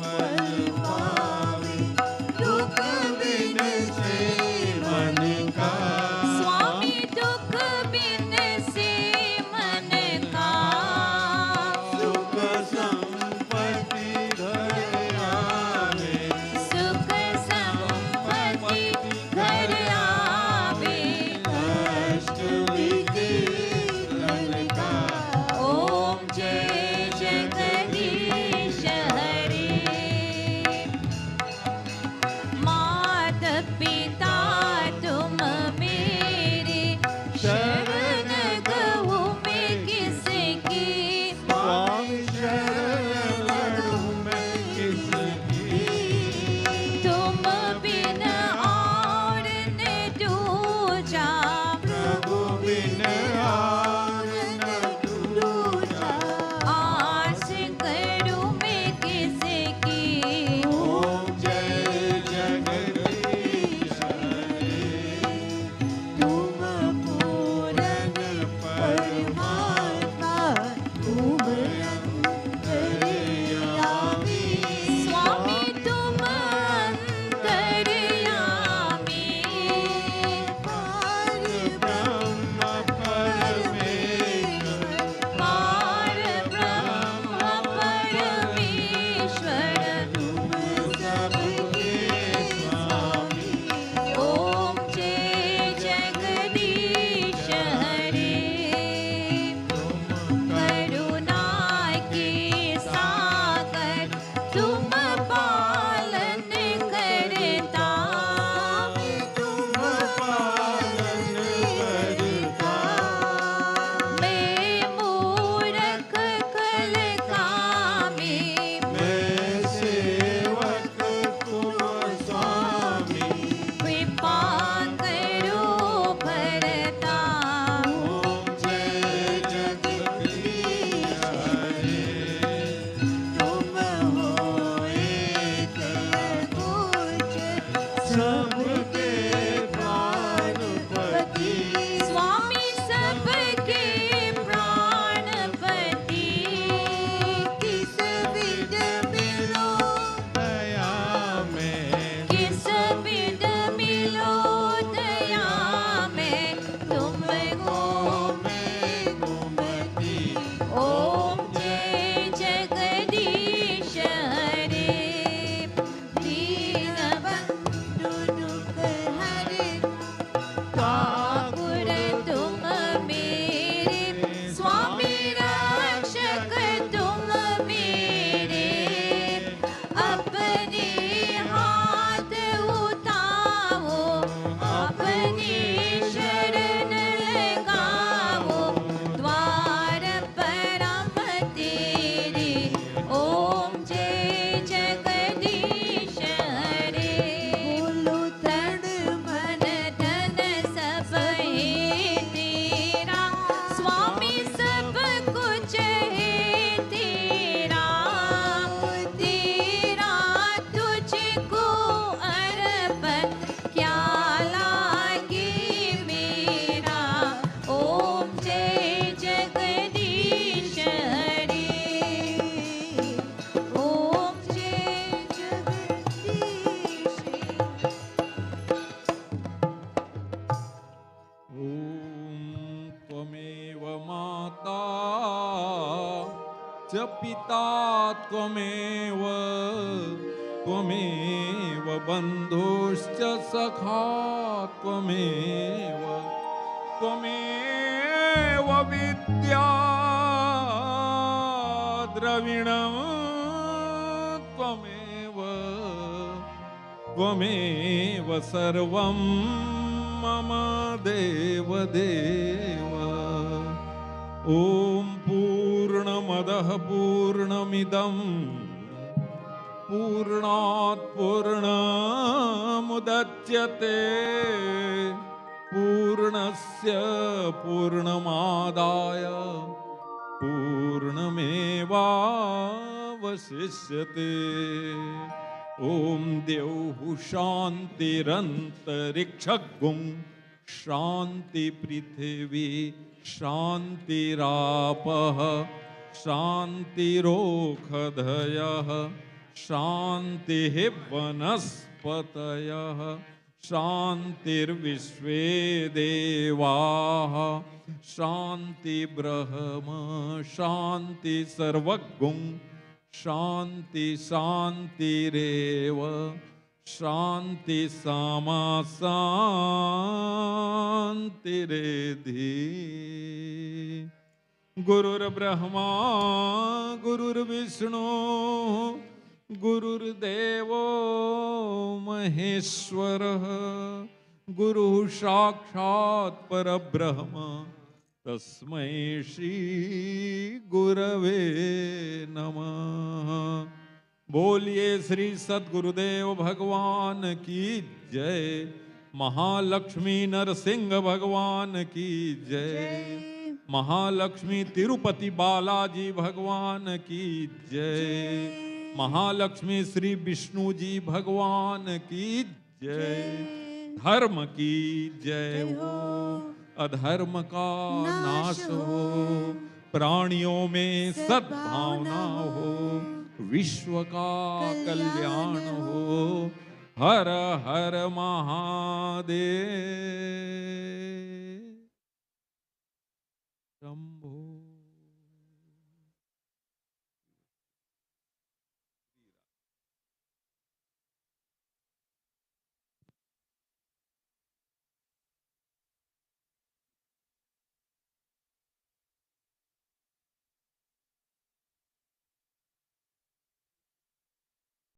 फल पावे दुख बिन से पिता त्वमेव त्वमेव बन्धुश्च सखा त्वमेव त्वमेव विद्या द्रविणं त्वमेव त्वमेव सर्वं मम देवदेव ॐ पूर्णमदः पूर्णमिदं पूर्णात् पूर्णमुदच्यते पूर्णस्य पूर्णमादाय पूर्णमेवावशिष्यते ॐ द्यौः शान्तिरन्तरिक्षगुं शान्ति पृथिवी शान्तिरापः शान्तिरोषधयः शान्तिः वनस्पतयः शान्तिर्विश्वे देवाः शान्ति ब्रह्म शान्ति सर्वगुं शान्ति शान्तिरेव शान्ति सामा शान्तिरेधि गुरुर्ब्रह्मा गुरुर्विष्णु गुरुर्देवो महेश्वरः गुरुः साक्षात् परब्रह्म तस्मै श्री गुरवे नमः। बोलिए श्री सद्गुरुदेव भगवान की जय। महालक्ष्मी नरसिंह भगवान की जय। महालक्ष्मी तिरुपति बालाजी भगवान की जय। महालक्ष्मी श्री विष्णु जी भगवान की जय। धर्म की जय हो अधर्म का नाश हो प्राणियों में सद्भावना हो विश्व का कल्याण हो। हर हर महादेव।